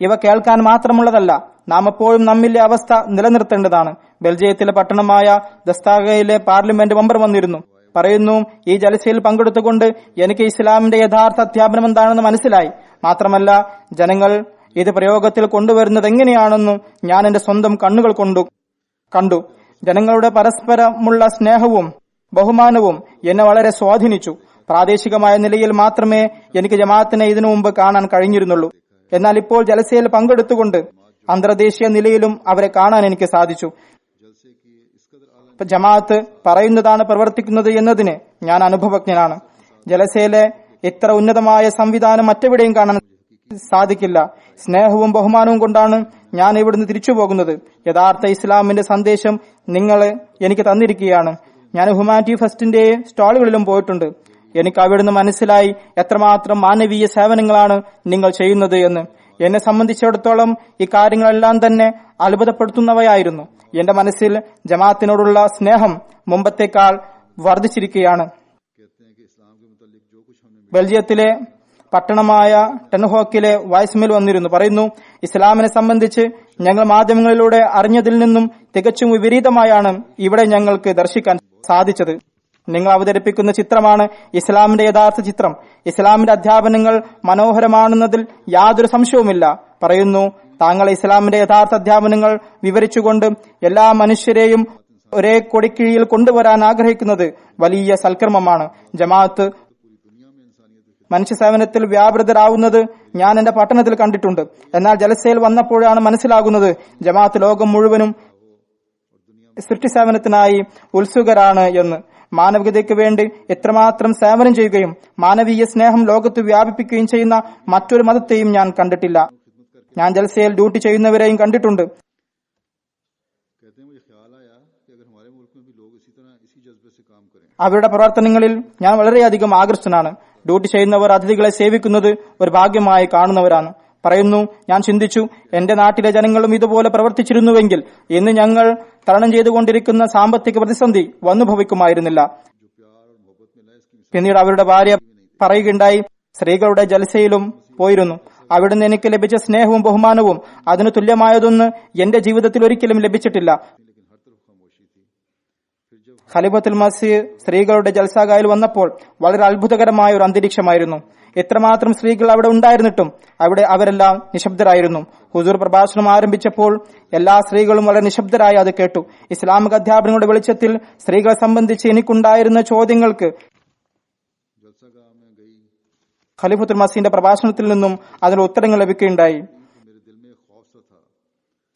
ഇവ കേൾക്കാൻ മാത്രമുള്ളതല്ല, നാം എപ്പോഴും നമ്മിലെ അവസ്ഥ നിലനിർത്തേണ്ടതാണ്. ബെൽജിയത്തിലെ പട്ടണമായ ദസ്താഗയിലെ പാർലമെന്റ് മെമ്പർ വന്നിരുന്നു. പറയുന്നു, ഈ ജലസയിൽ പങ്കെടുത്തുകൊണ്ട് എനിക്ക് ഇസ്ലാമിന്റെ യഥാർത്ഥ അധ്യാപനം എന്താണെന്ന് മനസ്സിലായി. മാത്രമല്ല ജനങ്ങൾ ഇത് പ്രയോഗത്തിൽ കൊണ്ടുവരുന്നത് എങ്ങനെയാണെന്നും ഞാൻ എന്റെ സ്വന്തം കണ്ണുകൾ കൊണ്ടു കണ്ടു. ജനങ്ങളുടെ പരസ്പരമുള്ള സ്നേഹവും ബഹുമാനവും എന്നെ വളരെ സ്വാധീനിച്ചു. പ്രാദേശികമായ നിലയിൽ മാത്രമേ എനിക്ക് ജമാഅത്തിനെ ഇതിനു മുമ്പ് കാണാൻ കഴിഞ്ഞിരുന്നുള്ളൂ. എന്നാൽ ഇപ്പോൾ ജലസയിൽ പങ്കെടുത്തുകൊണ്ട് അന്തർദേശീയ നിലയിലും അവരെ കാണാൻ എനിക്ക് സാധിച്ചു. ജമാഅത്ത് പറയുന്നതാണ് പ്രവർത്തിക്കുന്നത് എന്നതിന് ഞാൻ അനുഭവജ്ഞനാണ്. ജലസയിലെ ഇത്ര ഉന്നതമായ സംവിധാനം മറ്റെവിടെയും കാണാൻ സാധിക്കില്ല. സ്നേഹവും ബഹുമാനവും കൊണ്ടാണ് ഞാൻ ഇവിടുന്ന് തിരിച്ചു പോകുന്നത്. യഥാർത്ഥ ഇസ്ലാമിന്റെ സന്ദേശം നിങ്ങൾ എനിക്ക് തന്നിരിക്കുകയാണ്. ഞാൻ ഹ്യൂമാനിറ്റി ഫെസ്റ്റിന്റെ സ്റ്റാളുകളിലും പോയിട്ടുണ്ട്. എനിക്ക് അവിടുന്ന് മനസ്സിലായി എത്രമാത്രം മാനവീയ സേവനങ്ങളാണ് നിങ്ങൾ ചെയ്യുന്നത് എന്ന്. എന്നെ സംബന്ധിച്ചിടത്തോളം ഈ കാര്യങ്ങളെല്ലാം തന്നെ അത്ഭുതപ്പെടുത്തുന്നവയായിരുന്നു. എന്റെ മനസ്സിൽ ജമാഅത്തിനോടുള്ള സ്നേഹം മുമ്പത്തേക്കാൾ വർദ്ധിച്ചിരിക്കുകയാണ്. ബെൽജിയത്തിലെ പട്ടണമായ ടെൻഹോക്കിലെ വൈസ്മിൽ വന്നിരുന്നു. പറയുന്നു, ഇസ്ലാമിനെ സംബന്ധിച്ച് ഞങ്ങൾ മാധ്യമങ്ങളിലൂടെ അറിഞ്ഞതിൽ നിന്നും തികച്ചും വിപരീതമായാണ് ഇവിടെ ഞങ്ങൾക്ക് ദർശിക്കാൻ സാധിച്ചത്. നിങ്ങൾ അവതരിപ്പിക്കുന്ന ചിത്രമാണ് ഇസ്ലാമിന്റെ യഥാർത്ഥ ചിത്രം. ഇസ്ലാമിന്റെ അധ്യാപനങ്ങൾ മനോഹരമാണെന്നതിൽ യാതൊരു സംശയവുമില്ല. പറയുന്നു, താങ്കൾ ഇസ്ലാമിന്റെ യഥാർത്ഥ അധ്യാപനങ്ങൾ വിവരിച്ചുകൊണ്ട് എല്ലാ മനുഷ്യരെയും ഒരേ കൊടിക്കീഴിൽ കൊണ്ടുവരാൻ ആഗ്രഹിക്കുന്നത് വലിയ സൽക്കർമ്മമാണ്. ജമാഅത്ത് മനുഷ്യ സേവനത്തിൽ വ്യാപൃതരാവുന്നത് ഞാൻ എന്റെ പട്ടണത്തിൽ കണ്ടിട്ടുണ്ട്. എന്നാൽ ജലസയിൽ വന്നപ്പോഴാണ് മനസ്സിലാകുന്നത് ജമാഅത്ത് ലോകം മുഴുവനും സൃഷ്ടി സേവനത്തിനായി ഉത്സുകരാണ് എന്ന്. മാനവികതയ്ക്ക് വേണ്ടി എത്രമാത്രം സേവനം ചെയ്യുകയും മാനവീയ സ്നേഹം ലോകത്ത് വ്യാപിപ്പിക്കുകയും ചെയ്യുന്ന മറ്റൊരു മതത്തെയും ഞാൻ കണ്ടിട്ടില്ല. ഞാൻ ജൽസയിൽ ഡ്യൂട്ടി ചെയ്യുന്നവരെയും കണ്ടിട്ടുണ്ട്. അവരുടെ പ്രവർത്തനങ്ങളിൽ ഞാൻ വളരെയധികം ആകർഷ്ടനാണ്. ഡ്യൂട്ടി ചെയ്യുന്നവർ അതിഥികളെ സേവിക്കുന്നത് ഒരു ഭാഗ്യമായി കാണുന്നവരാണ്. പറയുന്നു, ഞാൻ ചിന്തിച്ചു, എന്റെ നാട്ടിലെ ജനങ്ങളും ഇതുപോലെ പ്രവർത്തിച്ചിരുന്നുവെങ്കിൽ ഇന്ന് ഞങ്ങൾ തരണം ചെയ്തുകൊണ്ടിരിക്കുന്ന സാമ്പത്തിക പ്രതിസന്ധി വന്നു ഭവിക്കുമായിരുന്നില്ല. പിന്നീട് അവരുടെ ഭാര്യ പറയുകയുണ്ടായി, സ്ത്രീകളുടെ ജൽസയിലും പോയിരുന്നു. അവിടുന്ന് എനിക്ക് ലഭിച്ച സ്നേഹവും ബഹുമാനവും അതിന് തുല്യമായതൊന്ന് എന്റെ ജീവിതത്തിൽ ഒരിക്കലും ലഭിച്ചിട്ടില്ല. ഖലീഫത്തുൽ മസീഹ് സ്ത്രീകളുടെ ജൽസാഗായിൽ വന്നപ്പോൾ വളരെ അത്ഭുതകരമായ ഒരു അന്തരീക്ഷമായിരുന്നു. എത്രമാത്രം സ്ത്രീകൾ അവിടെ ഉണ്ടായിരുന്നിട്ടും അവിടെ അവരെല്ലാം നിശബ്ദരായിരുന്നു. ഹുസൂർ പ്രഭാഷണം ആരംഭിച്ചപ്പോൾ എല്ലാ സ്ത്രീകളും വളരെ നിശബ്ദരായി അത് കേട്ടു. ഇസ്ലാമിക അധ്യാപനങ്ങളുടെ വെളിച്ചത്തിൽ സ്ത്രീകളെ സംബന്ധിച്ച് എനിക്കുണ്ടായിരുന്ന ചോദ്യങ്ങൾക്ക് ഖലീഫത്തുൽ മസീഹിന്റെ പ്രഭാഷണത്തിൽ നിന്നും അതിന് ഉത്തരങ്ങൾ ലഭിക്കുകയുണ്ടായി.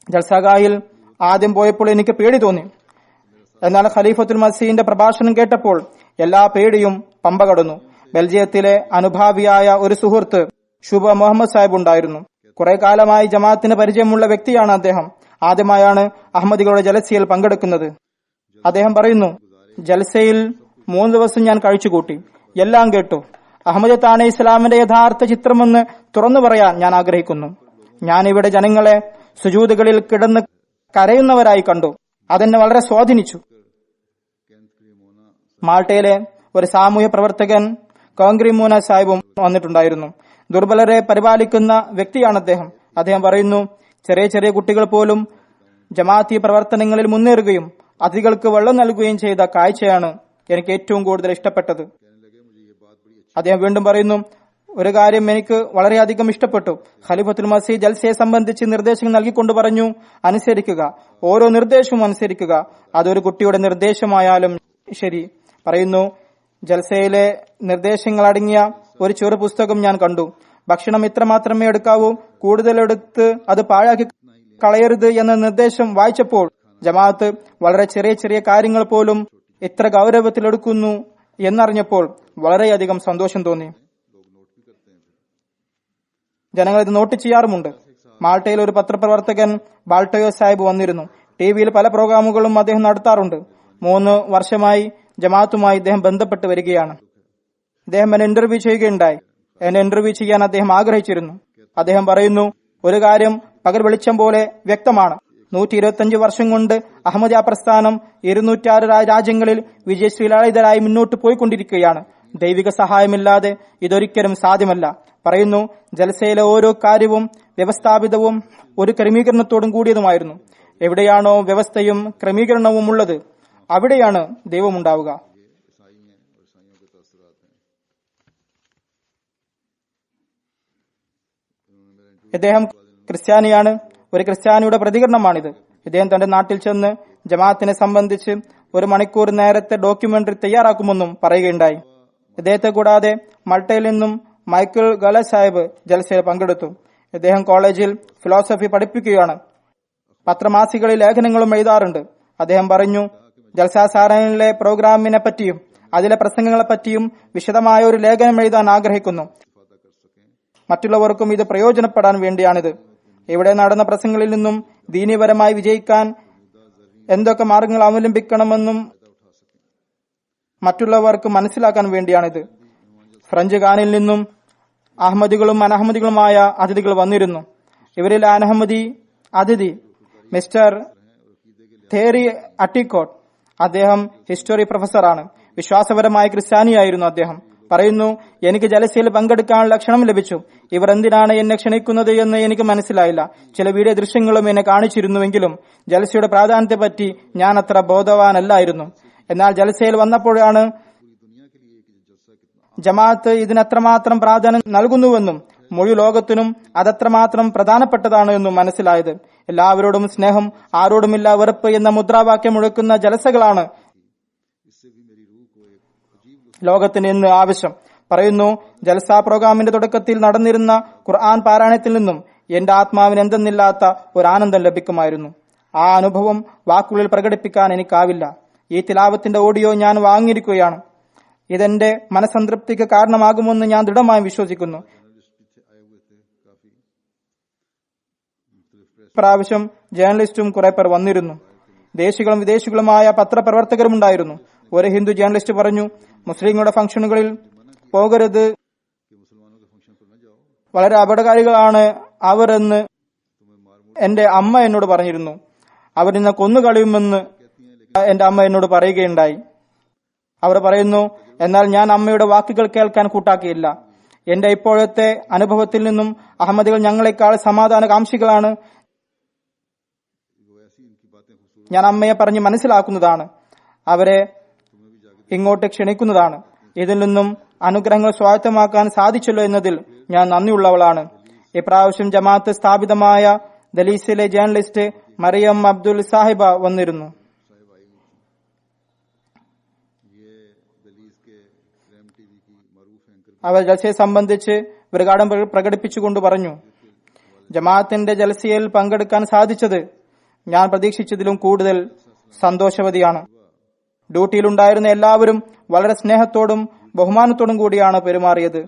ജൽസാഗായിൽ ആദ്യം പോയപ്പോൾ എനിക്ക് പേടി തോന്നി. എന്നാൽ ഖലീഫത്തുൽ മസീഹിന്റെ പ്രഭാഷണം കേട്ടപ്പോൾ എല്ലാ പേടിയും പമ്പ കടന്നു. ബെൽജിയത്തിലെ അനുഭാവിയായ ഒരു സുഹൃത്ത് ഷുബ മുഹമ്മദ് സാഹിബ് ഉണ്ടായിരുന്നു. കുറെ കാലമായി ജമാഅത്തിന് പരിചയമുള്ള വ്യക്തിയാണ് അദ്ദേഹം. ആദ്യമായാണ് അഹമ്മദികളുടെ ജലസയിൽ പങ്കെടുക്കുന്നത്. അദ്ദേഹം പറയുന്നു, ജൽസയിൽ 3 ദിവസം ഞാൻ കഴിച്ചുകൂട്ടി, എല്ലാം കേട്ടു. അഹമ്മദത്താണ് ഇസ്ലാമിന്റെ യഥാർത്ഥ ചിത്രമെന്ന് തുറന്നു പറയാൻ ഞാൻ ആഗ്രഹിക്കുന്നു. ഞാൻ ഇവിടെ ജനങ്ങളെ സുജൂദുകളിൽ കിടന്ന് കരയുന്നവരായി കണ്ടു. അതെന്നെ വളരെ സ്വാധീനിച്ചു. മാൾട്ടയിലെ ഒരു സാമൂഹ്യ പ്രവർത്തകൻ കോങ്ക്രിമൂന സാഹിബും വന്നിട്ടുണ്ടായിരുന്നു. ദുർബലരെ പരിപാലിക്കുന്ന വ്യക്തിയാണ് അദ്ദേഹം. അദ്ദേഹം പറയുന്നു, ചെറിയ ചെറിയ കുട്ടികൾ പോലും ജമാഅത്തി പ്രവർത്തനങ്ങളിൽ മുന്നേറുകയും അതിഥികൾക്ക് വെള്ളം നൽകുകയും ചെയ്ത കാഴ്ചയാണ് എനിക്ക് ഏറ്റവും കൂടുതൽ ഇഷ്ടപ്പെട്ടത്. അദ്ദേഹം വീണ്ടും പറയുന്നു, ഒരു കാര്യം എനിക്ക് വളരെയധികം ഇഷ്ടപ്പെട്ടു. ഖലീഫത്തുൽ മസീഹ് ജൽസയെ സംബന്ധിച്ച് നിർദ്ദേശങ്ങൾ നൽകിക്കൊണ്ട് പറഞ്ഞു, അനുസരിക്കുക, ഓരോ നിർദ്ദേശവും അനുസരിക്കുക, അതൊരു കുട്ടിയുടെ നിർദ്ദേശമായാലും ശരി. പറയുന്നു, ജൽസയിലെ നിർദ്ദേശങ്ങൾ അടങ്ങിയ ഒരു ചെറു പുസ്തകം ഞാൻ കണ്ടു. ഭക്ഷണം ഇത്ര മാത്രമേ എടുക്കാവൂ, കൂടുതലെടുത്ത് അത് പാഴാക്കി കളയരുത് എന്ന നിർദ്ദേശം വായിച്ചപ്പോൾ ജമാഅത്ത് വളരെ ചെറിയ ചെറിയ കാര്യങ്ങൾ പോലും ഇത്ര ഗൗരവത്തിലെടുക്കുന്നു എന്നറിഞ്ഞപ്പോൾ വളരെയധികം സന്തോഷം തോന്നി. ജനങ്ങൾ ഇത് നോട്ട് ചെയ്യാറുമുണ്ട്. മാൾട്ടയിൽ ഒരു പത്രപ്രവർത്തകൻ ബാൾട്ടയോ സാഹിബ് വന്നിരുന്നു. ടിവിയിൽ പല പ്രോഗ്രാമുകളും അദ്ദേഹം നടത്താറുണ്ട്. 3 വർഷമായി ജമാഅത്തുമായി ഇദ്ദേഹം ബന്ധപ്പെട്ട് വരികയാണ്. അദ്ദേഹം എന്നെ ഇന്റർവ്യൂ ചെയ്യുകയുണ്ടായി. എന്നെ ഇന്റർവ്യൂ ചെയ്യാൻ അദ്ദേഹം ആഗ്രഹിച്ചിരുന്നു. അദ്ദേഹം പറയുന്നു, ഒരു കാര്യം പകൽ വെളിച്ചം പോലെ വ്യക്തമാണ്. 125 വർഷം കൊണ്ട് അഹമ്മദിയ പ്രസ്ഥാനം 206 രാജ്യങ്ങളിൽ വിജയശ്രീലാളിതരായി മുന്നോട്ട് പോയിക്കൊണ്ടിരിക്കുകയാണ്. ദൈവിക സഹായമില്ലാതെ ഇതൊരിക്കലും സാധ്യമല്ല. പറയുന്നു, ജൽസയിലെ ഓരോ കാര്യവും വ്യവസ്ഥാപിതവും ഒരു ക്രമീകരണത്തോടും കൂടിയതുമായിരുന്നു. എവിടെയാണോ വ്യവസ്ഥയും ക്രമീകരണവും ഉള്ളത് അവിടെയാണ് ദൈവമുണ്ടാവുക. ഇദ്ദേഹം ക്രിസ്ത്യാനിയാണ്. ഒരു ക്രിസ്ത്യാനിയുടെ പ്രതികരണമാണിത്. ഇദ്ദേഹം തന്റെ നാട്ടിൽ ചെന്ന് ജമാഅത്തിനെ സംബന്ധിച്ച് 1 മണിക്കൂർ നേരത്തെ ഡോക്യുമെന്ററി തയ്യാറാക്കുമെന്നും പറയുകയുണ്ടായി. ഇദ്ദേഹത്തെ കൂടാതെ മൾട്ടയിൽ നിന്നും മൈക്കിൾ ഗല സാഹിബ് ജൽസയിൽ പങ്കെടുത്തു. ഇദ്ദേഹം കോളേജിൽ ഫിലോസഫി പഠിപ്പിക്കുകയാണ്. പത്രമാസികളിൽ ലേഖനങ്ങളും എഴുതാറുണ്ട്. അദ്ദേഹം പറഞ്ഞു, ജൽസാ സാറാനിലെ പ്രോഗ്രാമിനെ പറ്റിയും അതിലെ പ്രസംഗങ്ങളെ പറ്റിയും വിശദമായ ഒരു ലേഖനം എഴുതാൻ ആഗ്രഹിക്കുന്നു. മറ്റുള്ളവർക്കും ഇത് പ്രയോജനപ്പെടാൻ വേണ്ടിയാണിത്. ഇവിടെ നടന്ന പ്രസംഗങ്ങളിൽ നിന്നും ദീനീപരമായി വിജയിക്കാൻ എന്തൊക്കെ മാർഗങ്ങൾ അവലംബിക്കണമെന്നും മറ്റുള്ളവർക്ക് മനസ്സിലാക്കാൻ വേണ്ടിയാണിത്. ഫ്രഞ്ച് ഖാനിൽ നിന്നും അഹമ്മദികളും അനഹമ്മദികളുമായ അതിഥികൾ വന്നിരുന്നു. ഇവരിൽ അനഹമ്മദി അതിഥി മിസ്റ്റർ തേരി അട്ടിക്കോട്ട്. അദ്ദേഹം ഹിസ്റ്ററി പ്രൊഫസറാണ്. വിശ്വാസപരമായ ക്രിസ്ത്യാനിയായിരുന്നു അദ്ദേഹം. പറയുന്നു, എനിക്ക് ജലസയിൽ പങ്കെടുക്കാനുള്ള ക്ഷണം ലഭിച്ചു. ഇവർ എന്തിനാണ് എന്നെ ക്ഷണിക്കുന്നത് എന്ന് എനിക്ക് മനസ്സിലായില്ല. ചില വീഡിയോ ദൃശ്യങ്ങളും എന്നെ കാണിച്ചിരുന്നുവെങ്കിലും ജലസയുടെ പ്രാധാന്യത്തെപ്പറ്റി ഞാൻ അത്ര ബോധവാനല്ലായിരുന്നു. എന്നാൽ ജലസയിൽ വന്നപ്പോഴാണ് ജമാഅത്ത് ഇതിനത്രമാത്രം പ്രാധാന്യം നൽകുന്നുവെന്നും മുഴു ലോകത്തിനും അതത്രമാത്രം പ്രധാനപ്പെട്ടതാണ് എന്നും മനസ്സിലായത്. എല്ലാവരോടും സ്നേഹം, ആരോടുമില്ല വെറുപ്പ് എന്ന മുദ്രാവാക്യം മുഴക്കുന്ന ജലസകളാണ് ലോകത്തിന് ഇന്ന് ആവശ്യം. പറയുന്നു, ജൽസ പ്രോഗ്രാമിന്റെ തുടക്കത്തിൽ നടന്നിരുന്ന ഖുർആൻ പാരായണത്തിൽ നിന്നും എന്റെ ആത്മാവിന് എന്തെന്നില്ലാത്ത ഒരു ആനന്ദം ലഭിക്കുമായിരുന്നു. ആ അനുഭവം വാക്കുകളിൽ പ്രകടിപ്പിക്കാൻ എനിക്കാവില്ല. ഈ തിലാവത്തിന്റെ ഓഡിയോ ഞാൻ വാങ്ങിയിരിക്കുകയാണ്. ഇതെന്റെ മനസംതൃപ്തിക്ക് കാരണമാകുമെന്ന് ഞാൻ ദൃഢമായി വിശ്വസിക്കുന്നു. പ്രാവശ്യം ജേർണലിസ്റ്റും കുറെ പേർ വന്നിരുന്നു. ദേശികളും വിദേശികളുമായ പത്രപ്രവർത്തകരുമുണ്ടായിരുന്നു. ഒരു ഹിന്ദു ജേർണലിസ്റ്റ് പറഞ്ഞു, മുസ്ലിങ്ങളുടെ ഫംഗ്ഷനുകളിൽ പോകരുത്, വളരെ അപകടകാരികളാണ് അവർ എന്ന് എന്റെ അമ്മ എന്നോട് പറഞ്ഞിരുന്നു. അവരിന്ന് കൊന്നുകളയുമെന്ന് എന്റെ അമ്മ എന്നോട് പറയുകയുണ്ടായി. അവർ പറയുന്നു, എന്നാൽ ഞാൻ അമ്മയുടെ വാക്കുകൾ കേൾക്കാൻ കൂട്ടാക്കിയില്ല. എന്റെ ഇപ്പോഴത്തെ അനുഭവത്തിൽ നിന്നും അഹമ്മദികൾ ഞങ്ങളെക്കാൾ സമാധാന കാംക്ഷികളാണ്. ഞാൻ അമ്മയെ പറഞ്ഞ് മനസ്സിലാക്കുന്നതാണ്, അവരെ ഇങ്ങോട്ട് ക്ഷണിക്കുന്നതാണ്. ഇതിൽ നിന്നും അനുഗ്രഹങ്ങൾ സ്വായത്തമാക്കാൻ സാധിച്ചല്ലോ എന്നതിൽ ഞാൻ നന്ദിയുള്ളവളാണ്. ഇപ്രാവശ്യം ജമാഅത്ത് സ്ഥാപിതമായ ദലീസിലെ ജേർണലിസ്റ്റ് മറിയം അബ്ദുൽ സാഹിബ വന്നിരുന്നു. അവർ ജൽസയെ സംബന്ധിച്ച് വികാരം പ്രകടിപ്പിച്ചുകൊണ്ട് പറഞ്ഞു, ജമാഅത്തിന്റെ ജൽസയിൽ പങ്കെടുക്കാൻ സാധിച്ചത് ഞാൻ പ്രതീക്ഷിച്ചതിലും കൂടുതൽ സന്തോഷവതിയാണ്. ഡ്യൂട്ടിയിലുണ്ടായിരുന്ന എല്ലാവരും വളരെ സ്നേഹത്തോടും ബഹുമാനത്തോടും കൂടിയാണ് പെരുമാറിയത്.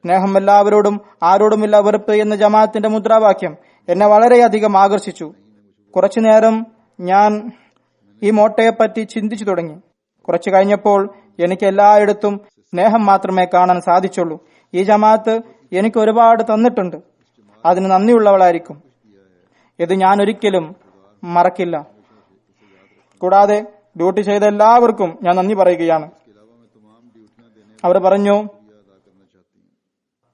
സ്നേഹം എല്ലാവരോടും, ആരോടുമില്ല വെറുപ്പ് എന്ന ജമാഅത്തിന്റെ മുദ്രാവാക്യം എന്നെ വളരെയധികം ആകർഷിച്ചു. കുറച്ചുനേരം ഞാൻ ഈ മോട്ടയെപ്പറ്റി ചിന്തിച്ചു തുടങ്ങി. കുറച്ചു കഴിഞ്ഞപ്പോൾ എനിക്ക് എല്ലായിടത്തും സ്നേഹം മാത്രമേ കാണാൻ സാധിച്ചുള്ളൂ. ഈ ജമാഅത്ത് എനിക്ക് ഒരുപാട് തന്നിട്ടുണ്ട്. അതിന് നന്ദിയുള്ളവളായിരിക്കും. ഇത് ഞാൻ ഒരിക്കലും മറക്കില്ല. കൂടാതെ ഡ്യൂട്ടി ചെയ്ത എല്ലാവർക്കും ഞാൻ നന്ദി പറയുകയാണ്. അവർ പറഞ്ഞു,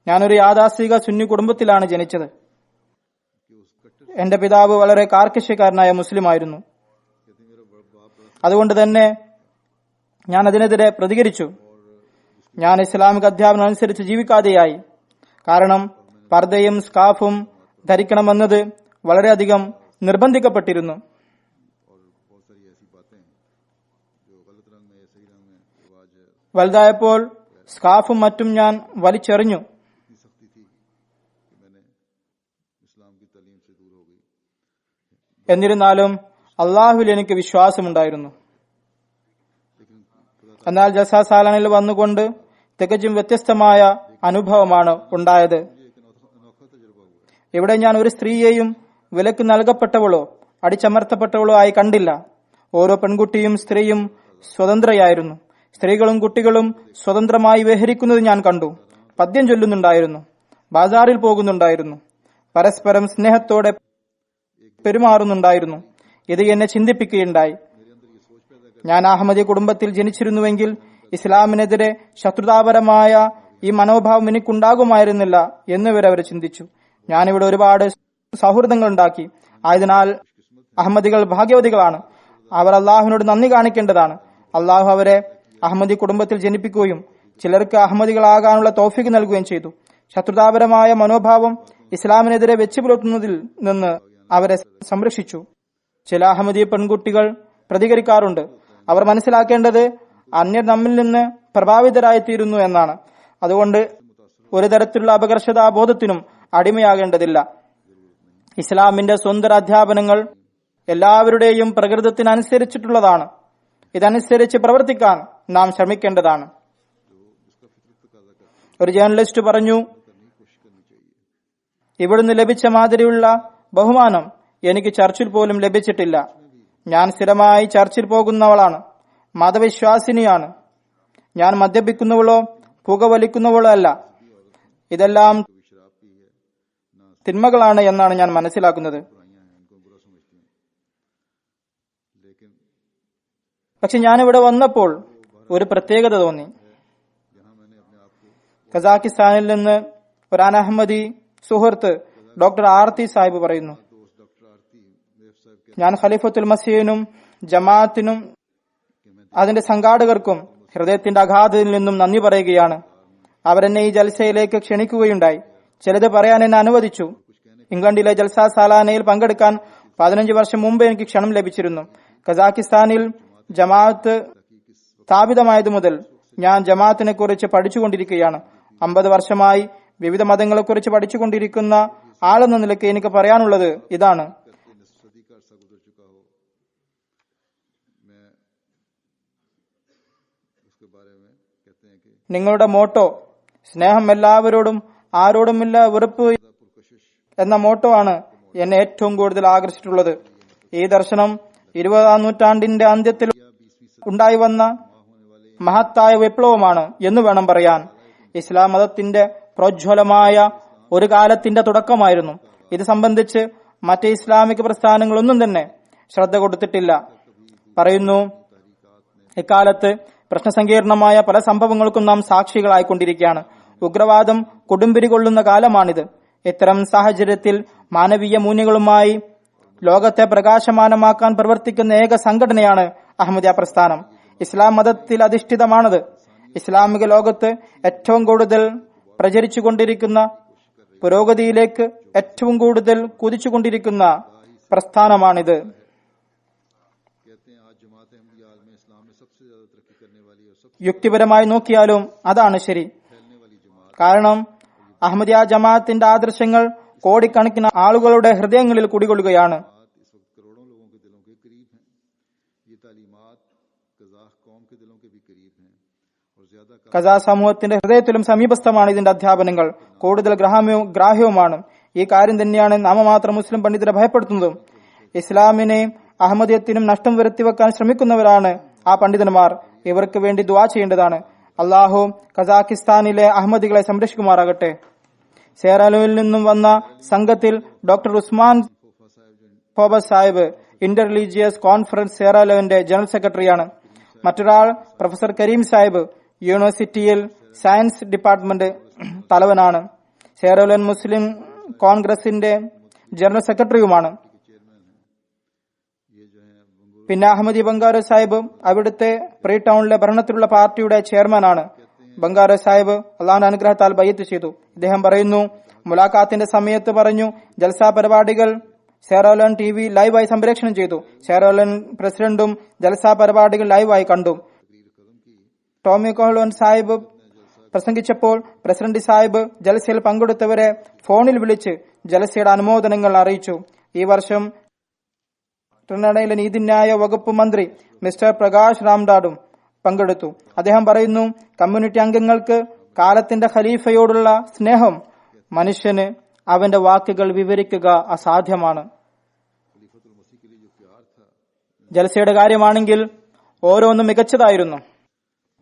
ഞാനൊരു യാഥാസ്ഥിക സുന്നി കുടുംബത്തിലാണ് ജനിച്ചത്. എന്റെ പിതാവ് വളരെ കാർക്കശ്യക്കാരനായ മുസ്ലിമായിരുന്നു. അതുകൊണ്ട് തന്നെ ഞാൻ അതിനെതിരെ പ്രതികരിച്ചു. ഞാൻ ഇസ്ലാമിക അധ്യാപനം അനുസരിച്ച് ജീവിക്കാതെയായി. കാരണം പർദ്ദയും സ്കാഫും ധരിക്കണമെന്നത് വളരെയധികം നിർബന്ധിക്കപ്പെട്ടിരുന്നു. വലുതായപ്പോൾ സ്കാഫും മറ്റും ഞാൻ വലിച്ചെറിഞ്ഞു. എന്നിരുന്നാലും അള്ളാഹുവിൽ എനിക്ക് വിശ്വാസമുണ്ടായിരുന്നു. എന്നാൽ ജൽസാ സാലാനിൽ വന്നുകൊണ്ട് തികച്ചും വ്യത്യസ്തമായ അനുഭവമാണ് ഉണ്ടായത്. ഇവിടെ ഞാൻ ഒരു സ്ത്രീയെയും വിലക്ക് നൽകപ്പെട്ടവളോ അടിച്ചമർത്തപ്പെട്ടവളോ ആയി കണ്ടില്ല. ഓരോ പെൺകുട്ടിയും സ്ത്രീയും സ്വതന്ത്രയായിരുന്നു. സ്ത്രീകളും കുട്ടികളും സ്വതന്ത്രമായി വിഹരിക്കുന്നത് ഞാൻ കണ്ടു. പദ്യം ചൊല്ലുന്നുണ്ടായിരുന്നു, ബാസാറിൽ പോകുന്നുണ്ടായിരുന്നു, പരസ്പരം സ്നേഹത്തോടെ പെരുമാറുന്നുണ്ടായിരുന്നു. ഇത് എന്നെ ചിന്തിപ്പിക്കുകയുണ്ടായി. ഞാൻ അഹമ്മദി കുടുംബത്തിൽ ജനിച്ചിരുന്നുവെങ്കിൽ ഇസ്ലാമിനെതിരെ ശത്രുതാപരമായ ഈ മനോഭാവം എനിക്കുണ്ടാകുമായിരുന്നില്ല എന്നുവരെ അവർ ചിന്തിച്ചു. ഞാനിവിടെ ഒരുപാട് സൗഹൃദങ്ങൾ ഉണ്ടാക്കി. ആയതിനാൽ അഹമ്മദികൾ ഭാഗ്യവതികളാണ്. അവർ അള്ളാഹുവിനോട് നന്ദി കാണിക്കേണ്ടതാണ്. അള്ളാഹു അവരെ അഹമ്മദി കുടുംബത്തിൽ ജനിപ്പിക്കുകയും ചിലർക്ക് അഹമ്മദികളാകാനുള്ള തൗഫീഖ് നൽകുകയും ചെയ്തു. ശത്രുതാപരമായ മനോഭാവം ഇസ്ലാമിനെതിരെ വെച്ചു പുലർത്തുന്നതിൽ നിന്ന് അവരെ സംരക്ഷിച്ചു. ചില അഹമ്മദി പെൺകുട്ടികൾ പ്രതികരിക്കാറുണ്ട്. അവർ മനസ്സിലാക്കേണ്ടത് അന്യർ നമ്മിൽ നിന്ന് പ്രഭാവിതരായിത്തീരുന്നു എന്നാണ്. അതുകൊണ്ട് ഒരു തരത്തിലുള്ള അപകർഷതാബോധത്തിനും അടിമയാകേണ്ടതില്ല. ഇസ്ലാമിന്റെ സ്വന്തം അധ്യാപനങ്ങൾ എല്ലാവരുടെയും പ്രകൃതത്തിനനുസരിച്ചിട്ടുള്ളതാണ്. ഇതനുസരിച്ച് പ്രവർത്തിക്കാൻ നാം ശ്രമിക്കേണ്ടതാണ്. ഒരു ജേർണലിസ്റ്റ് പറഞ്ഞു, ഇവിടുന്ന് ലഭിച്ച മാതിരിയുള്ള ബഹുമാനം എനിക്ക് ചർച്ചിൽ പോലും ലഭിച്ചിട്ടില്ല. ഞാൻ സ്ഥിരമായി ചർച്ചിൽ പോകുന്നവളാണ്, മതവിശ്വാസിനിയാണ്. ഞാൻ മദ്യപിക്കുന്നവളോ പുകവലിക്കുന്നവളോ അല്ല. ഇതെല്ലാം തിന്മകളാണ് എന്നാണ് ഞാൻ മനസ്സിലാക്കുന്നത്. പക്ഷെ ഞാനിവിടെ വന്നപ്പോൾ ഒരു പ്രത്യേകത തോന്നി. കസാക്കിസ്ഥാനിൽ നിന്ന് ഒരു അനഹമ്മദി സുഹൃത്ത് ഡോക്ടർ ആർത്തി സാഹിബ് പറയുന്നു, ഞാൻ ഖലീഫത്തുൽ മസീഹിനും ജമാഅത്തിനും അതിന്റെ സംഘാടകർക്കും ഹൃദയത്തിന്റെ അഗാധത്തിൽ നിന്നും നന്ദി പറയുകയാണ്. അവരെന്നെ ഈ ജൽസയിലേക്ക് ക്ഷണിക്കുകയുണ്ടായി. ചിലത് പറയാൻ എന്നെ അനുവദിച്ചു. ഇംഗ്ലണ്ടിലെ ജൽസാ സാലാനയിൽ പങ്കെടുക്കാൻ 15 വർഷം മുമ്പ് എനിക്ക് ക്ഷണം ലഭിച്ചിരുന്നു. കസാക്കിസ്ഥാനിൽ ജമാഅത്ത് സ്ഥാപിതമായതു മുതൽ ഞാൻ ജമാഅത്തിനെ കുറിച്ച് പഠിച്ചുകൊണ്ടിരിക്കുകയാണ്. 50 വർഷമായി വിവിധ മതങ്ങളെ കുറിച്ച് പഠിച്ചുകൊണ്ടിരിക്കുന്ന ആളെന്ന നിലയ്ക്ക് എനിക്ക് പറയാനുള്ളത് ഇതാണ്. നിങ്ങളുടെ മോട്ടോ സ്നേഹം എല്ലാവരോടും ആരോടുമില്ല വെറുപ്പ് എന്ന മോട്ടോ ആണ് എന്നെ ഏറ്റവും കൂടുതൽ ആകർഷിച്ചിട്ടുള്ളത്. ഈ ദർശനം 20ാം നൂറ്റാണ്ടിന്റെ അന്ത്യത്തിൽ ഉണ്ടായി വന്ന മഹത്തായ വിപ്ലവമാണ് എന്ന് വേണം പറയാൻ. ഇസ്ലാം മതത്തിന്റെ പ്രോജ്വലമായ ഒരു കാലത്തിന്റെ തുടക്കമായിരുന്നു. ഇത് സംബന്ധിച്ച് മറ്റ് ഇസ്ലാമിക പ്രസ്ഥാനങ്ങളൊന്നും തന്നെ ശ്രദ്ധ കൊടുത്തിട്ടില്ല. പറയുന്നു, ഇക്കാലത്ത് പ്രശ്നസങ്കീർണമായ പല സംഭവങ്ങൾക്കും നാം സാക്ഷികളായിക്കൊണ്ടിരിക്കുകയാണ്. ഉഗ്രവാദം കൊടുമ്പിരി കൊള്ളുന്ന കാലമാണിത്. ഇത്തരം സാഹചര്യത്തിൽ മാനവീയ മൂല്യങ്ങളുമായി ലോകത്തെ പ്രകാശമാനമാക്കാൻ പ്രവർത്തിക്കുന്ന ഏക സംഘടനയാണ് അഹമ്മദിയ പ്രസ്ഥാനം. ഇസ്ലാം മതത്തിൽ അധിഷ്ഠിതമാണത്. ഇസ്ലാമിക ലോകത്ത് ഏറ്റവും കൂടുതൽ പ്രചരിച്ചുകൊണ്ടിരിക്കുന്ന, പുരോഗതിയിലേക്ക് ഏറ്റവും കൂടുതൽ കുതിച്ചുകൊണ്ടിരിക്കുന്ന പ്രസ്ഥാനമാണിത്. യുക്തിപരമായി നോക്കിയാലും അതാണ് ശരി. കാരണം അഹമ്മദിയ ജമാഅത്തിന്റെ ആദർശങ്ങൾ കോടിക്കണക്കിന് ആളുകളുടെ ഹൃദയങ്ങളിൽ കുടികൊള്ളുകയാണ്. കസാ സമൂഹത്തിന്റെ ഹൃദയത്തിലും സമീപസ്ഥമാണ് ഇതിന്റെ അധ്യാപനങ്ങൾ. കൂടുതൽ ഗ്രാഹ്യവുമാണ്. ഈ കാര്യം തന്നെയാണ് നാമമാത്ര മുസ്ലിം പണ്ഡിതരെ ഭയപ്പെടുത്തുന്നതും. ഇസ്ലാമിനെ അഹമ്മദിയത്തിനും നഷ്ടം വരുത്തിവെക്കാൻ ശ്രമിക്കുന്നവരാണ് ആ പണ്ഡിതന്മാർ. ഇവർക്ക് വേണ്ടി ദുആ ചെയ്യേണ്ടതാണ്. അള്ളാഹു കസാക്കിസ്ഥാനിലെ അഹമ്മദികളെ സംരക്ഷിക്കുമാറാകട്ടെ. സേറാലുവിൽ നിന്നും വന്ന സംഘത്തിൽ ഡോക്ടർ ഉസ്മാൻ ഫോബസ് സാഹിബ് ഇന്റർ റിലീജിയസ് കോൺഫറൻസ് സേറാലുവിന്റെ ജനറൽ സെക്രട്ടറിയാണ്. മറ്റൊരാൾ പ്രൊഫസർ കരീം സാഹിബ് യൂണിവേഴ്സിറ്റിയിൽ സയൻസ് ഡിപ്പാർട്ട്മെന്റ് തലവനാണ്. സിയറോലെയ്ൻ മുസ്ലിം കോൺഗ്രസിന്റെ ജനറൽ സെക്രട്ടറിയുമാണ്. പിന്നെ അഹമ്മദി ബംഗാരോ സാഹിബ് അവിടുത്തെ പ്രീ ടൗണിലെ ഭരണത്തിലുള്ള പാർട്ടിയുടെ ചെയർമാനാണ്. ബംഗാരോ സാഹിബ് അള്ളാഹുവിന്റെ അനുഗ്രഹത്താൽ ബയ്യത്ത് ചെയ്തു. ഇദ്ദേഹം പറയുന്നു, മുലാഖാത്തിന്റെ സമയത്ത് പറഞ്ഞു, ജൽസ പരിപാടികൾ സിയറോലെയ്ൻ TV ലൈവായി സംപ്രേഷണം ചെയ്തു. സിയറോലെയ്ൻ പ്രസിഡന്റും ജൽസ പരിപാടികൾ ലൈവായി കണ്ടു. ടോമി കൊഹ്ലോൻ സാഹിബ് പ്രസംഗിച്ചപ്പോൾ പ്രസിഡന്റ് സാഹിബ് ജൽസയിൽ പങ്കെടുത്തവരെ ഫോണിൽ വിളിച്ച് ജൽസയുടെ അനുമോദനങ്ങൾ അറിയിച്ചു. ഈ വർഷം ട്രിനിഡയിലെ നീതിന്യായ വകുപ്പ് മന്ത്രി മിസ്റ്റർ പ്രകാശ് രാംഡാഡും പങ്കെടുത്തു. അദ്ദേഹം പറയുന്നു, കമ്മ്യൂണിറ്റി അംഗങ്ങൾക്ക് കാലത്തിന്റെ ഖലീഫയോടുള്ള സ്നേഹം മനുഷ്യന് അവന്റെ വാക്കുകൾ വിവരിക്കുക അസാധ്യമാണ്. ജൽസയുടെ കാര്യമാണെങ്കിൽ ഓരോന്നും മികച്ചതായിരുന്നു.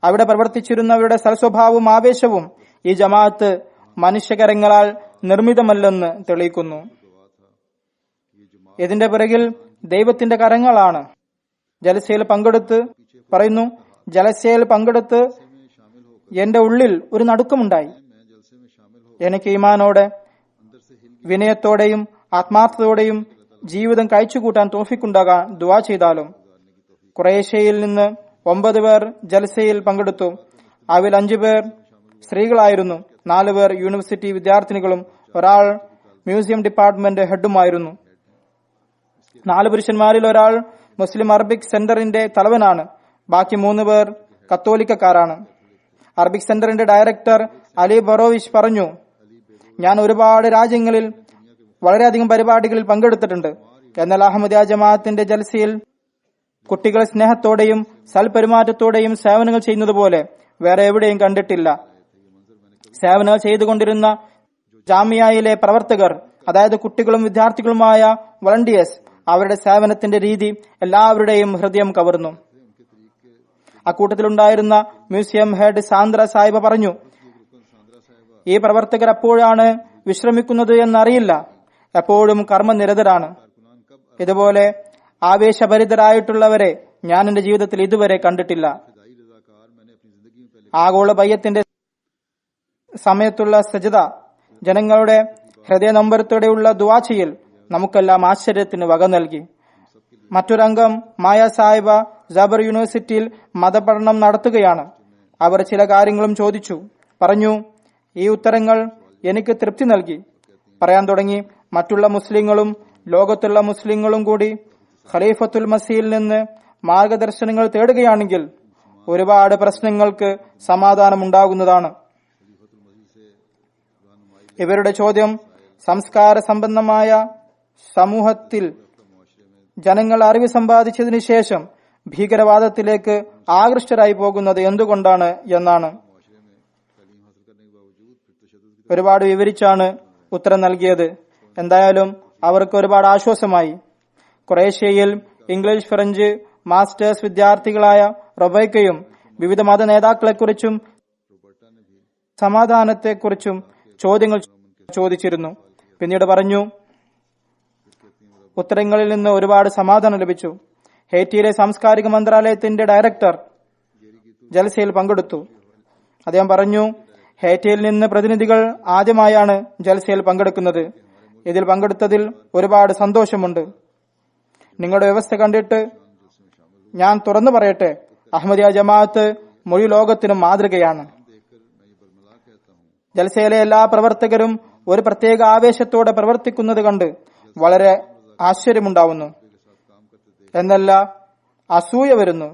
അവിടെ പ്രവർത്തിച്ചിരുന്നവരുടെ സൽസ്വഭാവവും ആവേശവും ഈ ജമാഅത്ത് മനുഷ്യകരങ്ങളാൽ നിർമ്മിതമല്ലെന്ന് തെളിയിക്കുന്നു. ഇതിന്റെ പിറകിൽ ദൈവത്തിന്റെ കരങ്ങളാണ്. ജലസയിൽ പങ്കെടുത്ത് എന്റെ ഉള്ളിൽ ഒരു നടുക്കമുണ്ടായി. എനിക്ക് ഈമാനോടെ വിനയത്തോടെയും ആത്മാർത്ഥതയോടെയും ജീവിതം കഴിച്ചുകൂട്ടാൻ തോഫിക്കുണ്ടാകാൻ ദുആ ചെയ്താലും. ഖുറൈശയിൽ നിന്ന് 9 പേർ ജൽസയിൽ പങ്കെടുത്തു. അവയിൽ 5 പേർ സ്ത്രീകളായിരുന്നു. 4 പേർ യൂണിവേഴ്സിറ്റി വിദ്യാർത്ഥിനികളും ഒരാൾ മ്യൂസിയം ഡിപ്പാർട്ട്മെന്റ് ഹെഡുമായിരുന്നു. 4 പുരുഷന്മാരിൽ ഒരാൾ മുസ്ലിം അറബിക് സെന്ററിന്റെ തലവനാണ്. ബാക്കി 3 പേർ കത്തോലിക്കക്കാരാണ്. അറബിക് സെന്ററിന്റെ ഡയറക്ടർ അലി ബറോവിഷ് പറഞ്ഞു, ഞാൻ ഒരുപാട് രാജ്യങ്ങളിൽ വളരെയധികം പരിപാടികളിൽ പങ്കെടുത്തിട്ടുണ്ട്. എന്നാൽ അഹമ്മദിയ ജമാഅത്തിന്റെ ജൽസയിൽ കുട്ടികൾ സ്നേഹത്തോടെയും സൽപെരുമാറ്റത്തോടെയും സേവനങ്ങൾ ചെയ്യുന്നത് പോലെ വേറെ എവിടെയും കണ്ടിട്ടില്ല. സേവനങ്ങൾ ചെയ്തുകൊണ്ടിരുന്ന ജാമിയയിലെ പ്രവർത്തകർ, അതായത് കുട്ടികളും വിദ്യാർത്ഥികളുമായ വളണ്ടിയേഴ്സ്, അവരുടെ സേവനത്തിന്റെ രീതി എല്ലാവരുടെയും ഹൃദയം കവർന്നു. അക്കൂട്ടത്തിലുണ്ടായിരുന്ന മ്യൂസിയം ഹെഡ് സാന്ദ്ര സാഹിബ് പറഞ്ഞു, ഈ പ്രവർത്തകർ എപ്പോഴാണ് വിശ്രമിക്കുന്നത് എന്നറിയില്ല, എപ്പോഴും കർമ്മനിരതരാണ്. ഇതുപോലെ ആവേശഭരിതരായിട്ടുള്ളവരെ ഞാൻ എന്റെ ജീവിതത്തിൽ ഇതുവരെ കണ്ടിട്ടില്ല. ആഗോള ബയ്യത്തിന്റെ സമയത്തുള്ള സജദ, ജനങ്ങളുടെ ഹൃദയനമ്പരത്തോടെയുള്ള ദുആ ചെയ്യൽ നമുക്കെല്ലാം ആശ്ചര്യത്തിന് വക നൽകി. മറ്റൊരംഗം മായ സാഹിബ ജബർ യൂണിവേഴ്സിറ്റിയിൽ മതപഠനം നടത്തുകയാണ്. അവർ ചില കാര്യങ്ങളും ചോദിച്ചു. പറഞ്ഞു, ഈ ഉത്തരങ്ങൾ എനിക്ക് തൃപ്തി നൽകി. പറയാൻ തുടങ്ങി, മറ്റുള്ള മുസ്ലിങ്ങളും ലോകത്തുള്ള മുസ്ലിങ്ങളും കൂടി ഖലീഫത്തുൽ മസീഹിൽ നിന്ന് മാർഗദർശനങ്ങൾ തേടുകയാണെങ്കിൽ ഒരുപാട് പ്രശ്നങ്ങൾക്ക് സമാധാനമുണ്ടാകുന്നതാണ്. ഇവരുടെ ചോദ്യം, സംസ്കാര സമ്പന്നമായ സമൂഹത്തിൽ ജനങ്ങൾ അറിവ് സമ്പാദിച്ചതിനു ശേഷം ഭീകരവാദത്തിലേക്ക് ആകൃഷ്ടരായി പോകുന്നത് എന്തുകൊണ്ടാണ് എന്നാണ്. ഒരുപാട് വിവരിച്ചാണ് ഉത്തരം നൽകിയത്. എന്തായാലും അവർക്ക് ഒരുപാട് ആശ്വാസമായി. ഖുറൈശയിൽ ഇംഗ്ലീഷ്, ഫ്രഞ്ച് മാസ്റ്റേഴ്സ് വിദ്യാർത്ഥികളായ റൊബൈക്കയും വിവിധ മത നേതാക്കളെക്കുറിച്ചും സമാധാനത്തെക്കുറിച്ചും ചോദ്യങ്ങൾ ചോദിച്ചിരുന്നു. പിന്നീട് പറഞ്ഞു, ഉത്തരങ്ങളിൽ നിന്ന് ഒരുപാട് സമാധാനം ലഭിച്ചു. ഹെയ്റ്റിയിലെ സാംസ്കാരിക മന്ത്രാലയത്തിന്റെ ഡയറക്ടർ ജൽസയിൽ പങ്കെടുത്തു. അദ്ദേഹം പറഞ്ഞു, ഹെയ്റ്റിയിൽ നിന്ന് പ്രതിനിധികൾ ആദ്യമായാണ് ജൽസയിൽ പങ്കെടുക്കുന്നത്. ഇതിൽ പങ്കെടുത്തതിൽ ഒരുപാട് സന്തോഷമുണ്ട്. നിങ്ങളുടെ വ്യവസ്ഥ കണ്ടിട്ട് ഞാൻ തുറന്നു പറയട്ടെ, അഹമ്മദിയ ജമാഅത്ത് മുഴു ലോകത്തിനും മാതൃകയാണ്. ജൽസയിലെ എല്ലാ പ്രവർത്തകരും ഒരു പ്രത്യേക ആവേശത്തോടെ പ്രവർത്തിക്കുന്നത് കണ്ട് വളരെ ആശ്ചര്യമുണ്ടാവുന്നു എന്നല്ല, അസൂയ വരുന്നു.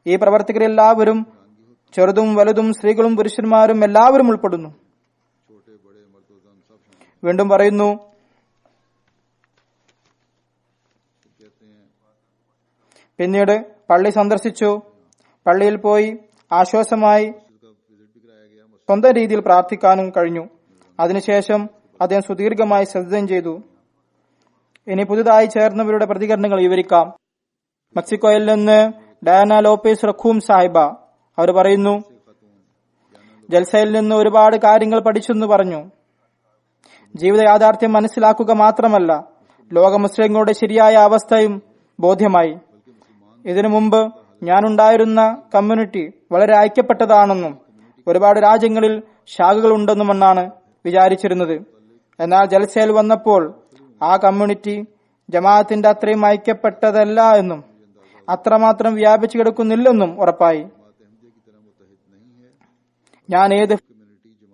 ഈ പ്രവർത്തകരെല്ലാവരും ചെറുതും വലുതും സ്ത്രീകളും പുരുഷന്മാരും എല്ലാവരും ഉൾപ്പെടുന്നു. വീണ്ടും പറയുന്നു, പിന്നീട് പള്ളി സന്ദർശിച്ചു. പള്ളിയിൽ പോയി ആശ്വാസമായി സ്വന്തം രീതിയിൽ പ്രാർത്ഥിക്കാനും കഴിഞ്ഞു. അതിനുശേഷം അദ്ദേഹം സുദീർഘമായി ശ്രദ്ധയും ചെയ്തു. ഇനി പുതുതായി ചേർന്നവരുടെ പ്രതികരണങ്ങൾ വിവരിക്കാം. മെക്സിക്കോയിൽ നിന്ന് ഡയാന ലോപ്പേസ് റഖൂം സാഹിബ അവർ പറയുന്നു, ജൽസയിൽ നിന്ന് ഒരുപാട് കാര്യങ്ങൾ പഠിച്ചെന്ന് പറഞ്ഞു. ജീവിത യാഥാർത്ഥ്യം മനസ്സിലാക്കുക മാത്രമല്ല, ലോക മുസ്ലിങ്ങളുടെ ശരിയായ അവസ്ഥയും ബോധ്യമായി. ഇതിനു മുമ്പ് ഞാനുണ്ടായിരുന്ന കമ്മ്യൂണിറ്റി വളരെ ഐക്യപ്പെട്ടതാണെന്നും ഒരുപാട് രാജ്യങ്ങളിൽ ശാഖകളുണ്ടെന്നുമെന്നാണ് വിചാരിച്ചിരുന്നത്. എന്നാൽ ജൽസയിൽ വന്നപ്പോൾ ആ കമ്മ്യൂണിറ്റി ജമാഅത്തിന്റെ അത്രയും ഐക്യപ്പെട്ടതല്ല എന്നും അത്രമാത്രം വ്യാപിച്ചു കിടക്കുന്നില്ലെന്നും ഉറപ്പായി. ഞാൻ ഏത്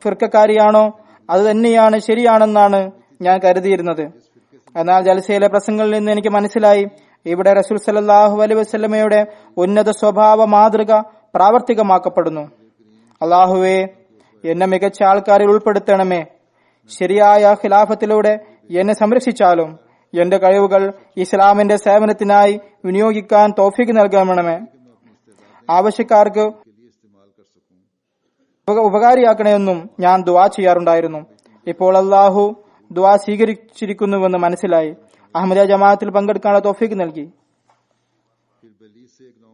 ഫിർക്കക്കാരിയാണോ അത് തന്നെയാണ് ശരിയാണെന്നാണ് ഞാൻ കരുതിയിരുന്നത്. എന്നാൽ ജൽസയിലെ പ്രസംഗങ്ങളിൽ നിന്ന് എനിക്ക് മനസ്സിലായി, ഇവിടെ റസൂൽ സല്ലല്ലാഹു അലൈഹി വസല്ലമയുടെ ഉന്നത സ്വഭാവ മാതൃക പ്രാവർത്തികമാക്കപ്പെടുന്നു. അള്ളാഹുവേ, എന്നെ മികച്ച ആൾക്കാരിൽ ഉൾപ്പെടുത്തണമേ. ശരിയായ ഖിലാഫത്തിലൂടെ എന്നെ സംരക്ഷിച്ചാലും എന്റെ കഴിവുകൾ ഇസ്ലാമിന്റെ സേവനത്തിനായി വിനിയോഗിക്കാൻ തൗഫീഖ് നൽകണമേ. ആവശ്യക്കാർക്ക് ഉപകാരിയാക്കണമെന്നും ഞാൻ ദുആ ചെയ്യാറുണ്ടായിരുന്നു. ഇപ്പോൾ അള്ളാഹു ദുആ സ്വീകരിച്ചിരിക്കുന്നുവെന്ന് മനസ്സിലായി. അഹമ്മദിയ ജമാഅത്തിൽ പങ്കെടുക്കാനുള്ള തൗഫീഖ് നൽകി.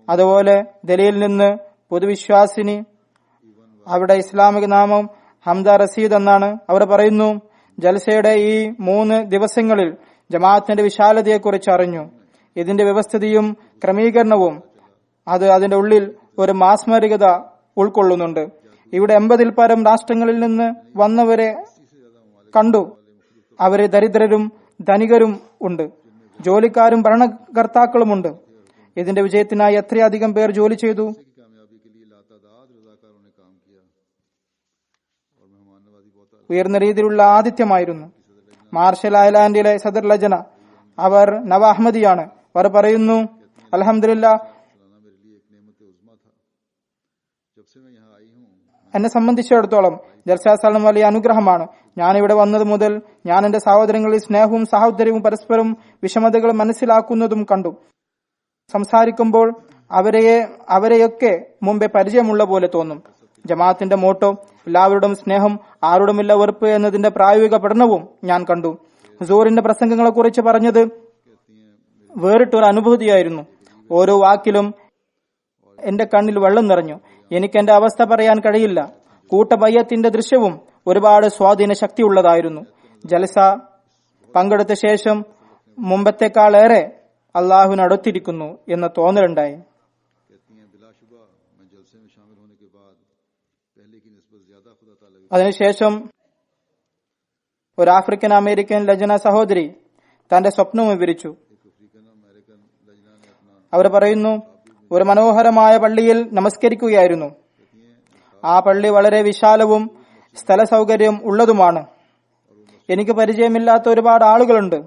അതുപോലെ ദലീലിൽ നിന്ന് പൊതുവിശ്വാസിനി, അവിടെ ഇസ്ലാമിക നാമം ഹംദ റസീദ് എന്നാണ്. അവർ പറയുന്നു, ജൽസയുടെ ഈ 3 ദിവസങ്ങളിൽ ജമാഅത്തിന്റെ വിശാലതയെക്കുറിച്ച് അറിഞ്ഞു. ഇതിന്റെ വ്യവസ്ഥിതിയും ക്രമീകരണവും അത് അതിന്റെ ഉള്ളിൽ ഒരു മാസ്മരികത ഉൾക്കൊള്ളുന്നുണ്ട്. ഇവിടെ 80-ൽ പരം രാഷ്ട്രങ്ങളിൽ നിന്ന് വന്നവരെ കണ്ടു. അവര് ദരിദ്രരും ധനികരും ഉണ്ട്, ജോലിക്കാരും ഭരണകർത്താക്കളുമുണ്ട്. ഇതിന്റെ വിജയത്തിനായി എത്രയധികം പേർ ജോലി ചെയ്തു. ഉയർന്ന രീതിയിലുള്ള ആതിഥ്യമായിരുന്നു. മാർഷൽ ഐലാൻഡിലെ സദർ ലജന, അവർ നവ അഹമ്മദിയാണ്. അവർ പറയുന്നു, അൽഹംദുലില്ലാഹ്, എന്നെ സംബന്ധിച്ചിടത്തോളം ജൽസാ സ്ഥലം വലിയ അനുഗ്രഹമാണ്. ഞാൻ ഇവിടെ വന്നത് മുതൽ ഞാൻ എന്റെ സഹോദരങ്ങളിൽ സ്നേഹവും സഹോദര്യവും പരസ്പരം വിഷമതകളും മനസ്സിലാക്കുന്നതും കണ്ടു. സംസാരിക്കുമ്പോൾ അവരെയൊക്കെ മുമ്പേ പരിചയമുള്ള പോലെ തോന്നും. ജമാഅത്തിന്റെ മോട്ടോ എല്ലാവരോടും സ്നേഹം, ആരോടുമില്ല വെറുപ്പ് എന്നതിന്റെ പ്രായോഗിക പഠനവും ഞാൻ കണ്ടു. ഹുസൂറിന്റെ പ്രസംഗങ്ങളെ കുറിച്ച് പറഞ്ഞത് വേറിട്ടൊരു അനുഭൂതിയായിരുന്നു. ഓരോ വാക്കിലും എന്റെ കണ്ണിൽ വെള്ളം നിറഞ്ഞു. എനിക്ക് എന്റെ അവസ്ഥ പറയാൻ കഴിയില്ല. കൂട്ടബയ്യത്തിന്റെ ദൃശ്യവും ഒരുപാട് സ്വാധീന ശക്തിയുള്ളതായിരുന്നു. ജലസ പങ്കെടുത്ത ശേഷം മുമ്പത്തെക്കാളേറെ അള്ളാഹുവിന് അടുത്തിരിക്കുന്നു എന്ന തോന്നലുണ്ടായി. അതിനുശേഷം ഒരു ആഫ്രിക്കൻ അമേരിക്കൻ ലജന സഹോദരി തന്റെ സ്വപ്നവും വിവരിച്ചു. അവർ പറയുന്നു, ഒരു മനോഹരമായ പള്ളിയിൽ നമസ്കരിക്കുകയായിരുന്നു. ആ പള്ളി വളരെ വിശാലവും സ്ഥല സൗകര്യം ഉള്ളതുമാണ്. എനിക്ക് പരിചയമില്ലാത്ത ഒരുപാട് ആളുകളുണ്ട്.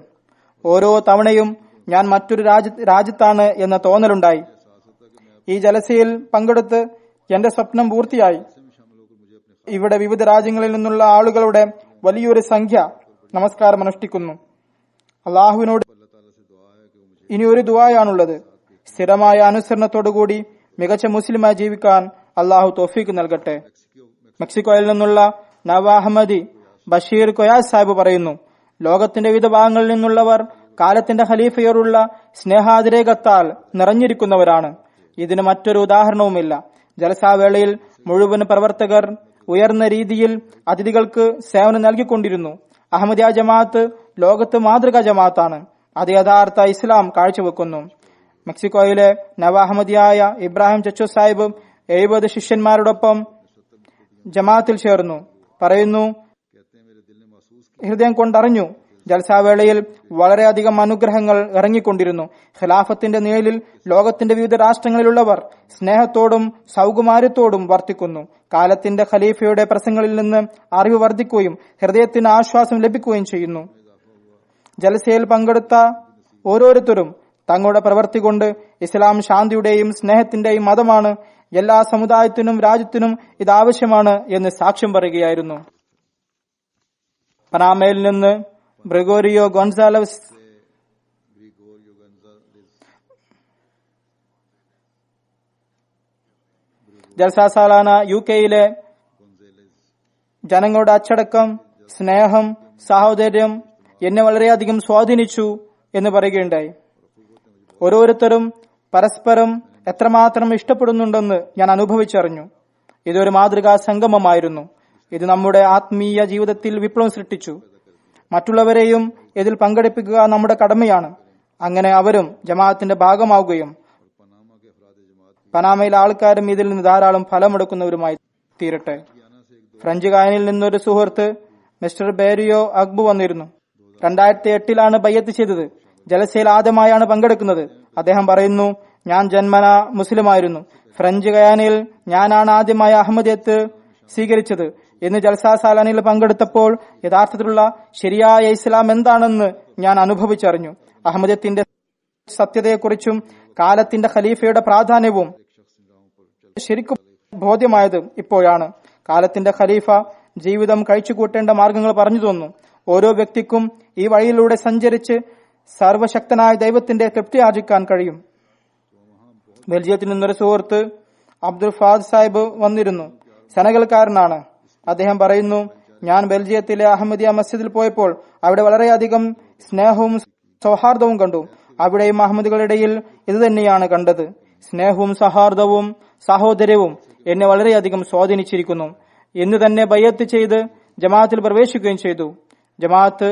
ഓരോ തവണയും ഞാൻ മറ്റൊരു രാജ്യത്താണ് എന്ന തോന്നലുണ്ടായി. ഈ ജലസയിൽ പങ്കെടുത്ത് എന്റെ സ്വപ്നം പൂർത്തിയായി. ഇവിടെ വിവിധ രാജ്യങ്ങളിൽ നിന്നുള്ള ആളുകളുടെ വലിയൊരു സംഖ്യ നമസ്കാരം അനുഷ്ഠിക്കുന്നു. അള്ളാഹുവിനോട് ഇനി ഒരു ദുആയാണുള്ളത്. സ്ഥിരമായ അനുസരണത്തോടുകൂടി മികച്ച മുസ്ലിമായി ജീവിക്കാൻ അള്ളാഹു തൗഫീഖ് നൽകട്ടെ. മെക്സിക്കോയിൽ നിന്നുള്ള നവ അഹമ്മദി ബഷീർ കൊയാസ് സാഹിബ് പറയുന്നു, ലോകത്തിന്റെ വിവിധ ഭാഗങ്ങളിൽ നിന്നുള്ളവർ കാലത്തിന്റെ ഖലീഫയോടുള്ള സ്നേഹാതിരേകത്താൽ നിറഞ്ഞിരിക്കുന്നവരാണ്. ഇതിന് മറ്റൊരു ഉദാഹരണവുമില്ല. ജലസാവേളയിൽ മുഴുവൻ പ്രവർത്തകർ ഉയർന്ന രീതിയിൽ അതിഥികൾക്ക് സേവനം നൽകിക്കൊണ്ടിരുന്നു. അഹമ്മദിയ ജമാഅത്ത് ലോകത്ത് മാതൃകാ ജമാഅത്താണ്. അത് യഥാർത്ഥ ഇസ്ലാം കാഴ്ചവെക്കുന്നു. മെക്സിക്കോയിലെ നവ അഹമ്മദിയായ ഇബ്രാഹിം ചച്ചു സാഹിബ് 70 ശിഷ്യന്മാരോടൊപ്പം ജമാഅത്തിൽ ചേർന്നു. പറയുന്നു, ഹൃദയം കൊണ്ടറിഞ്ഞു, ജൽസാവേളയിൽ വളരെയധികം അനുഗ്രഹങ്ങൾ ഇറങ്ങിക്കൊണ്ടിരുന്നു. ഖിലാഫത്തിന്റെ നിഴലിൽ ലോകത്തിന്റെ വിവിധ രാഷ്ട്രങ്ങളിലുള്ളവർ സ്നേഹത്തോടും സൗകുമാര്യത്തോടും വർത്തിക്കുന്നു. കാലത്തിന്റെ ഖലീഫയുടെ പ്രസംഗങ്ങളിൽ നിന്ന് അറിവ് വർദ്ധിക്കുകയും ഹൃദയത്തിന് ആശ്വാസം ലഭിക്കുകയും ചെയ്യുന്നു. ജൽസയിൽ പങ്കെടുത്ത ഓരോരുത്തരും തങ്ങളുടെ പ്രവൃത്തി കൊണ്ട് ഇസ്ലാം ശാന്തിയുടെയും സ്നേഹത്തിന്റെയും മതമാണ്, എല്ലാ സമുദായത്തിനും രാജ്യത്തിനും ഇത് ആവശ്യമാണ് എന്ന് സാക്ഷ്യം പറയുകയായിരുന്നു. പനാമയിൽ നിന്ന് ബ്രിഗോറിയോ ഗോൺസാലസ് ജൽസാ സാലാന UK-യിലെ ജനങ്ങളുടെ അച്ചടക്കം, സ്നേഹം, സാഹോദര്യം എന്നെ വളരെയധികം സ്വാധീനിച്ചു എന്ന് പറയുകയുണ്ടായി. ഓരോരുത്തരും പരസ്പരം എത്രമാത്രം ഇഷ്ടപ്പെടുന്നുണ്ടെന്ന് ഞാൻ അനുഭവിച്ചറിഞ്ഞു. ഇതൊരു മാതൃകാ സംഗമമായിരുന്നു. ഇത് നമ്മുടെ ആത്മീയ ജീവിതത്തിൽ വിപ്ലവം സൃഷ്ടിച്ചു. മറ്റുള്ളവരെയും ഇതിൽ പങ്കെടുപ്പിക്കുക നമ്മുടെ കടമയാണ്. അങ്ങനെ അവരും ജമാഅത്തിന്റെ ഭാഗമാവുകയും പനാമയിലെ ആൾക്കാരും ഇതിൽ നിന്ന് ധാരാളം ഫലമെടുക്കുന്നവരുമായി തീരട്ടെ. ഫ്രഞ്ച് ഗായനിൽ നിന്നൊരു സുഹൃത്ത് മിസ്റ്റർ ബേരിയോ അഗ്ബു വന്നിരുന്നു. 2008 ബയ്യത്ത് ചെയ്തത്. ജലസയിൽ ആദ്യമായാണ് പങ്കെടുക്കുന്നത്. അദ്ദേഹം പറയുന്നു, ഞാൻ ജന്മന മുസ്ലിമായിരുന്നു. ഫ്രഞ്ച് ഗയാനയിൽ ഞാനാണ് ആദ്യമായി അഹമ്മദിയത്ത് സ്വീകരിച്ചത്. ഇന്ന് ജൽസാ സാലാനിൽ പങ്കെടുത്തപ്പോൾ യഥാർത്ഥത്തിലുള്ള ശരിയായ ഇസ്ലാം എന്താണെന്ന് ഞാൻ അനുഭവിച്ചറിഞ്ഞു. അഹമ്മദിയത്തിന്റെ സത്യതയെക്കുറിച്ചും കാലത്തിന്റെ ഖലീഫയുടെ പ്രാധാന്യവും ശരിക്കും ബോധ്യമായത് ഇപ്പോഴാണ്. കാലത്തിന്റെ ഖലീഫ ജീവിതം കഴിച്ചുകൂട്ടേണ്ട മാർഗങ്ങൾ പറഞ്ഞു തന്നു. ഓരോ വ്യക്തിക്കും ഈ വഴിയിലൂടെ സഞ്ചരിച്ച് സർവശക്തനായ ദൈവത്തിന്റെ തൃപ്തി ആർജിക്കാൻ കഴിയും. ബെൽജിയത്തിൽ നിന്നൊരു സുഹൃത്ത് അബ്ദുൽ ഫാദ് സാഹിബ് വന്നിരുന്നു. സെനഗൽക്കാരനാണ്. അദ്ദേഹം പറയുന്നു, ഞാൻ ബെൽജിയത്തിലെ അഹമ്മദിയ മസ്ജിദിൽ പോയപ്പോൾ അവിടെ വളരെയധികം സ്നേഹവും സൗഹാർദ്ദവും കണ്ടു. അവിടെയും അഹമ്മദികളുടെ ഇടയിൽ ഇത് തന്നെയാണ് കണ്ടത്. സ്നേഹവും സൗഹാർദ്ദവും സഹോദര്യവും എന്നെ വളരെയധികം സ്വാധീനിച്ചിരിക്കുന്നു. ഇന്ന് തന്നെ ബയ്യത്ത് ചെയ്ത് ജമാഅത്തിൽ പ്രവേശിക്കുകയും ചെയ്തു. ജമാഅത്ത്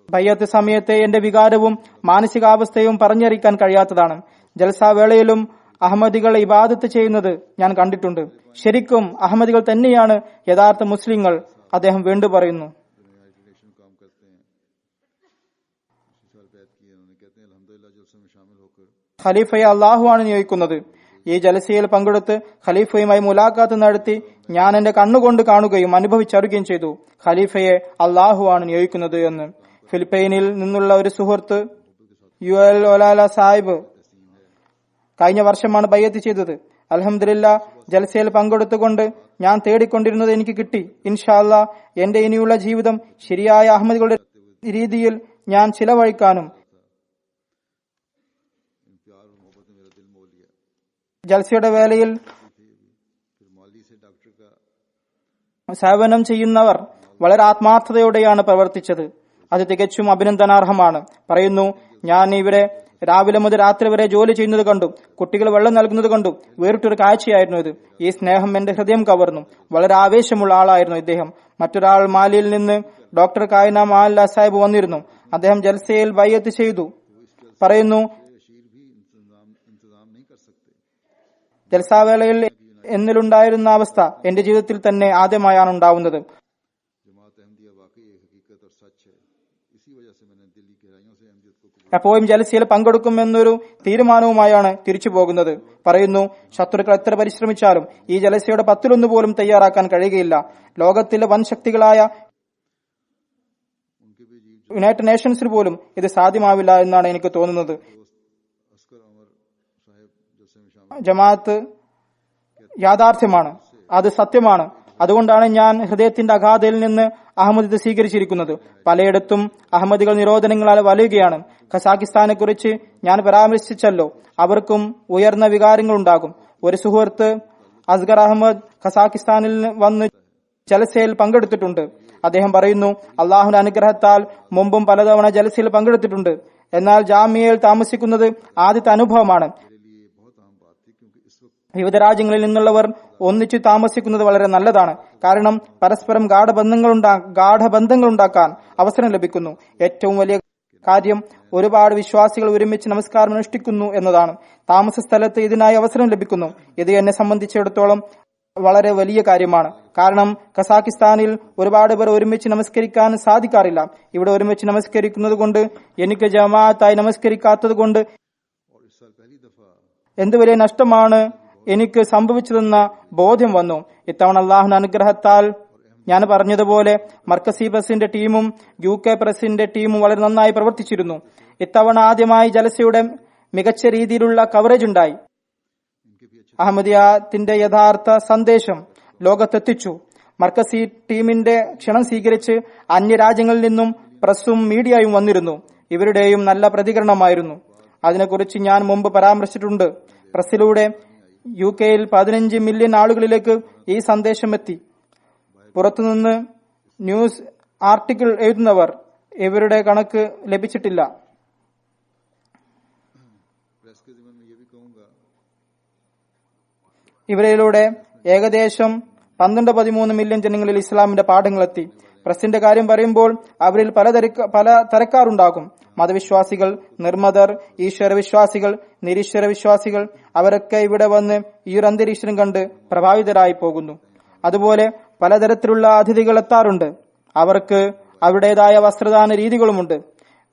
ബയ്യത്ത് സമയത്തെ എന്റെ വികാരവും മാനസികാവസ്ഥയും പറഞ്ഞറിയിക്കാൻ കഴിയാത്തതാണ്. ജൽസാവേളയിലും അഹമ്മദികൾ ഇബാദത്ത് ചെയ്യുന്നത് ഞാൻ കണ്ടിട്ടുണ്ട്. ശരിക്കും അഹമ്മദികൾ തന്നെയാണ് യഥാർത്ഥ മുസ്ലിങ്ങൾ. അദ്ദേഹം വീണ്ടും പറയുന്നു, ഖലീഫയെ അള്ളാഹു ആണ് നിയോഗിക്കുന്നത്. ഈ ജലസയിൽ പങ്കെടുത്ത് ഖലീഫയുമായി മുലാഖാത്ത് നടത്തി ഞാൻ എന്റെ കണ്ണുകൊണ്ട് കാണുകയും അനുഭവിച്ചറിയുകയും ചെയ്തു. ഖലീഫയെ അള്ളാഹു ആണ് നിയോഗിക്കുന്നത് എന്ന്. ഫിലിപ്പൈനിൽ നിന്നുള്ള ഒരു സുഹൃത്ത് യുഎൽ ഒലാല സാഹിബ് കഴിഞ്ഞ വർഷമാണ് ബയ്യത്ത് ചെയ്തത്. അൽഹംദുലില്ലാ, ജൽസയിൽ പങ്കെടുത്തുകൊണ്ട് ഞാൻ തേടിക്കൊണ്ടിരുന്നത് എനിക്ക് കിട്ടി. ഇൻഷാ അല്ലാ എന്റെ ഇനിയുള്ള ജീവിതം ശരിയായ അഹമ്മദികളുടെ രീതിയിൽ ഞാൻ ചിലവഴിക്കാനും ജൽസയുടെ വേളയിൽ സേവനം ചെയ്യുന്നവർ വളരെ ആത്മാർത്ഥതയോടെയാണ് പ്രവർത്തിച്ചത്. അത് തികച്ചും അഭിനന്ദനാർഹമാണ്. പറയുന്നു, ഞാൻ ഇവിടെ രാവിലെ മുതൽ രാത്രി വരെ ജോലി ചെയ്യുന്നത് കണ്ടു. കുട്ടികൾ വെള്ളം നൽകുന്നത് കണ്ടു. വേറിട്ടൊരു കാഴ്ചയായിരുന്നു ഇത്. ഈ സ്നേഹം എന്റെ ഹൃദയം കവർന്നു. വളരെ ആവേശമുള്ള ആളായിരുന്നു ഇദ്ദേഹം. മറ്റൊരാൾ മാലിയിൽ നിന്ന് ഡോക്ടർ കായന മാല്ല സാഹിബ് വന്നിരുന്നു. അദ്ദേഹം ജൽസയിൽ ബയ്യത്ത് ചെയ്തു. പറയുന്നു, ജൽസാവേളയിൽ എന്നിലുണ്ടായിരുന്ന അവസ്ഥ എന്റെ ജീവിതത്തിൽ തന്നെ ആദ്യമായാണ് ഉണ്ടാവുന്നത്. എപ്പോഴും ജലസയിൽ പങ്കെടുക്കുമെന്നൊരു തീരുമാനവുമായാണ് തിരിച്ചു പോകുന്നത്. പറയുന്നു, ശത്രുക്കൾ എത്ര പരിശ്രമിച്ചാലും ഈ ജലസയുടെ 10-1 പോലും തയ്യാറാക്കാൻ കഴിയുകയില്ല. ലോകത്തിലെ വൻ ശക്തികളായ യുണൈറ്റഡ് നേഷൻസിന് പോലും ഇത് സാധ്യമാവില്ല എന്നാണ് എനിക്ക് തോന്നുന്നത്. ജമാഅത്ത് യാഥാർത്ഥ്യമാണ്, അത് സത്യമാണ്. അതുകൊണ്ടാണ് ഞാൻ ഹൃദയത്തിന്റെ അഗാധയിൽ നിന്ന് അഹമ്മദിയത്ത് സ്വീകരിച്ചിരിക്കുന്നത്. പലയിടത്തും അഹമ്മദികൾ നിരോധനങ്ങളാൽ വലയുകയാണ്. ഖസാക്കിസ്ഥാനെ കുറിച്ച് ഞാൻ പരാമർശിച്ചല്ലോ. അവർക്കും ഉയർന്ന വികാരങ്ങൾ ഉണ്ടാകും. ഒരു സുഹൃത്ത് അസ്ഗർ അഹമ്മദ് ഖസാക്കിസ്ഥാനിൽ വന്ന് ജലസയിൽ പങ്കെടുത്തിട്ടുണ്ട്. അദ്ദേഹം പറയുന്നു, അള്ളാഹുവിന്റെ അനുഗ്രഹത്താൽ മുമ്പും പലതവണ ജലസയിൽ പങ്കെടുത്തിട്ടുണ്ട്. എന്നാൽ ജാമ്യയിൽ താമസിക്കുന്നത് ആദ്യത്തെ അനുഭവമാണ്. വിവിധ രാജ്യങ്ങളിൽ നിന്നുള്ളവർ ഒന്നിച്ചു താമസിക്കുന്നത് വളരെ നല്ലതാണ്. കാരണം പരസ്പരം ഗാഠബന്ധങ്ങൾ ഉണ്ടാക്കാൻ അവസരം ലഭിക്കുന്നു. ഏറ്റവും വലിയ കാര്യം ഒരുപാട് വിശ്വാസികൾ ഒരുമിച്ച് നമസ്കാരം അനുഷ്ഠിക്കുന്നു എന്നതാണ്. താമസ സ്ഥലത്ത് ഇതിനായി അവസരം ലഭിക്കുന്നു. ഇത് എന്നെ സംബന്ധിച്ചിടത്തോളം വളരെ വലിയ കാര്യമാണ്. കാരണം ഖസാക്കിസ്ഥാനിൽ ഒരുപാട് പേർ ഒരുമിച്ച് നമസ്കരിക്കാൻ സാധിക്കാറില്ല. ഇവിടെ ഒരുമിച്ച് നമസ്കരിക്കുന്നത് കൊണ്ട്, എനിക്ക് ജമാഅത്തായി നമസ്കരിക്കാത്തത് കൊണ്ട് എന്ത് വലിയ നഷ്ടമാണ് എനിക്ക് സംഭവിച്ചതെന്ന ബോധ്യം വന്നു. ഇത്തവണ അള്ളാഹുവിന്റെ അനുഗ്രഹത്താൽ ഞാൻ പറഞ്ഞതുപോലെ മർക്കസി പ്രസിന്റെ ടീമും UK പ്രസിന്റെ ടീമും വളരെ നന്നായി പ്രവർത്തിച്ചിരുന്നു. ഇത്തവണ ആദ്യമായി ജലസയുടെ മികച്ച രീതിയിലുള്ള കവറേജ് ഉണ്ടായി. അഹമ്മദിയത്തിന്റെ യഥാർത്ഥ സന്ദേശം ലോകത്തെത്തിച്ചു. മർക്കസി ടീമിന്റെ ക്ഷണം സ്വീകരിച്ച് അന്യരാജ്യങ്ങളിൽ നിന്നും പ്രസും മീഡിയയും വന്നിരുന്നു. ഇവരുടെയും നല്ല പ്രതികരണമായിരുന്നു. അതിനെക്കുറിച്ച് ഞാൻ മുമ്പ് പരാമർശിച്ചിട്ടുണ്ട്. പ്രസിലൂടെ UK-യിൽ 15 മില്യൺ ആളുകളിലേക്ക് ഈ സന്ദേശം എത്തി. പുറത്തുനിന്ന് ന്യൂസ് ആർട്ടിക്കിൾ എഴുതുന്നവർ ഇവരുടെ കണക്ക് ലഭിച്ചിട്ടില്ല. ഇവരിലൂടെ ഏകദേശം 12-13 മില്യൺ ജനങ്ങളിൽ ഇസ്ലാമിന്റെ പാഠങ്ങളെത്തി. പ്രസിന്റെ കാര്യം പറയുമ്പോൾ അവരിൽ പല തരക്കാരുണ്ടാകും. മതവിശ്വാസികൾ, നിർമ്മതർ, ഈശ്വരവിശ്വാസികൾ, നിരീശ്വര വിശ്വാസികൾ. അവരൊക്കെ ഇവിടെ വന്ന് ഈ ഒരു അന്തരീക്ഷം കണ്ട് പ്രഭാവിതരായി പോകുന്നു. അതുപോലെ പലതരത്തിലുള്ള അതിഥികൾ എത്താറുണ്ട്. അവർക്ക് അവരുടേതായ വസ്ത്രദാന രീതികളുമുണ്ട്,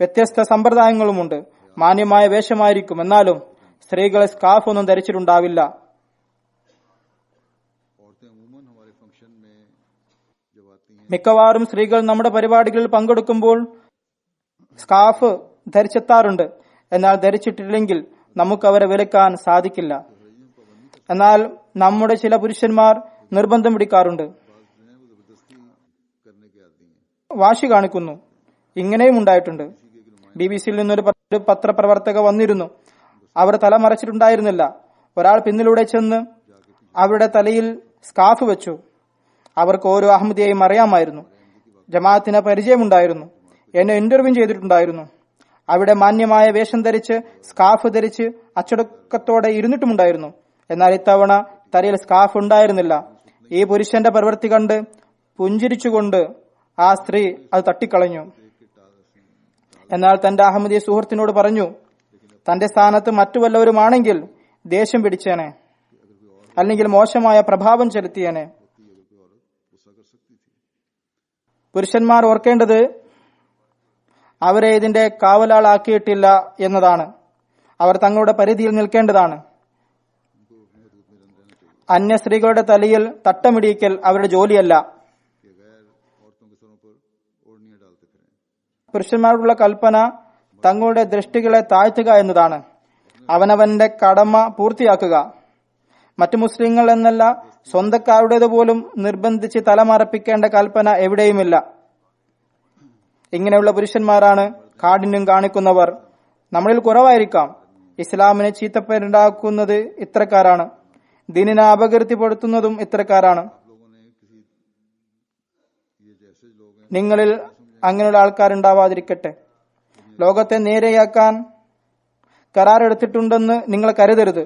വ്യത്യസ്ത സമ്പ്രദായങ്ങളുമുണ്ട്. മാന്യമായ വേഷമായിരിക്കും, എന്നാലും സ്ത്രീകൾ സ്കാർഫ് ഒന്നും ധരിച്ചിട്ടുണ്ടാവില്ല. മിക്കവാറും സ്ത്രീകൾ നമ്മുടെ പരിപാടികളിൽ പങ്കെടുക്കുമ്പോൾ സ്കാർഫ് ധരിച്ചെത്താറുണ്ട്. എന്നാൽ ധരിച്ചിട്ടില്ലെങ്കിൽ നമുക്ക് അവരെ വിലക്കാൻ സാധിക്കില്ല. എന്നാൽ നമ്മുടെ ചില പുരുഷന്മാർ നിർബന്ധം പിടിക്കാറുണ്ട്, വാശി കാണിക്കുന്നു. ഇങ്ങനെയും ഉണ്ടായിട്ടുണ്ട്. BBC-യിൽ നിന്നൊരു പത്രപ്രവർത്തക വന്നിരുന്നു. അവർ തല മറച്ചിട്ടുണ്ടായിരുന്നില്ല. ഒരാൾ പിന്നിലൂടെ ചെന്ന് അവരുടെ തലയിൽ സ്കാർഫ് വെച്ചു. അവർക്ക് ഓരോ അഹമ്മദിയെയും അറിയാമായിരുന്നു. ജമാഅത്തിന് പരിചയമുണ്ടായിരുന്നു. എന്നെ ഇന്റർവ്യൂ ചെയ്തിട്ടുണ്ടായിരുന്നു. അവിടെ മാന്യമായ വേഷം ധരിച്ച് സ്കാർഫ് ധരിച്ച് അച്ചടക്കത്തോടെ ഇരുന്നിട്ടുമുണ്ടായിരുന്നു. എന്നാൽ ഇത്തവണ തലയിൽ സ്കാർഫ് ഉണ്ടായിരുന്നില്ല. ഈ പുരുഷന്റെ പ്രവൃത്തി കണ്ട് പുഞ്ചിരിച്ചുകൊണ്ട് ആ സ്ത്രീ അത് തട്ടിക്കളഞ്ഞു. എന്നാൽ തന്റെ അഹമ്മദി സുഹൃത്തിനോട് പറഞ്ഞു, തന്റെ സ്ഥാനത്ത് മറ്റു വല്ലവരുമാണെങ്കിൽ ദേഷ്യം പിടിച്ചേനെ, അല്ലെങ്കിൽ മോശമായ പ്രഭാവം ചെലുത്തിയേനെ. പുരുഷന്മാർ ഓർക്കേണ്ടത് അവരെ ഇതിന്റെ കാവലാളാക്കിയിട്ടില്ല എന്നതാണ്. അവർ തങ്ങളുടെ പരിധിയിൽ നിൽക്കേണ്ടതാണ്. അന്യ സ്ത്രീകളുടെ തലയിൽ തട്ടമിടിക്കൽ അവരുടെ ജോലിയല്ല. പുരുഷന്മാരോടുള്ള കൽപ്പന തങ്ങളുടെ ദൃഷ്ടികളെ താഴ്ത്തുക എന്നതാണ്. അവനവന്റെ കടമ പൂർത്തിയാക്കുക. മറ്റു മുസ്ലിങ്ങൾ എന്നല്ല, സ്വന്തക്കാരുടേത് പോലും നിർബന്ധിച്ച് തലമറപ്പിക്കേണ്ട കൽപ്പന എവിടെയുമില്ല. ഇങ്ങനെയുള്ള പുരുഷന്മാരാണ് കാഠിന്യം കാണിക്കുന്നവർ. നമ്മളിൽ കുറവായിരിക്കാം. ഇസ്ലാമിനെ ചീത്തപ്പേരുണ്ടാക്കുന്നത് ഇത്തരക്കാരാണ്. ദീനിനെ അപകീർത്തിപ്പെടുത്തുന്നതും ഇത്തരക്കാരാണ്. നിങ്ങളിൽ അങ്ങനെയുള്ള ആൾക്കാരുണ്ടാവാതിരിക്കട്ടെ. ലോകത്തെ നേരെയാക്കാൻ കരാറെടുത്തിട്ടുണ്ടെന്ന് നിങ്ങൾ കരുതരുത്.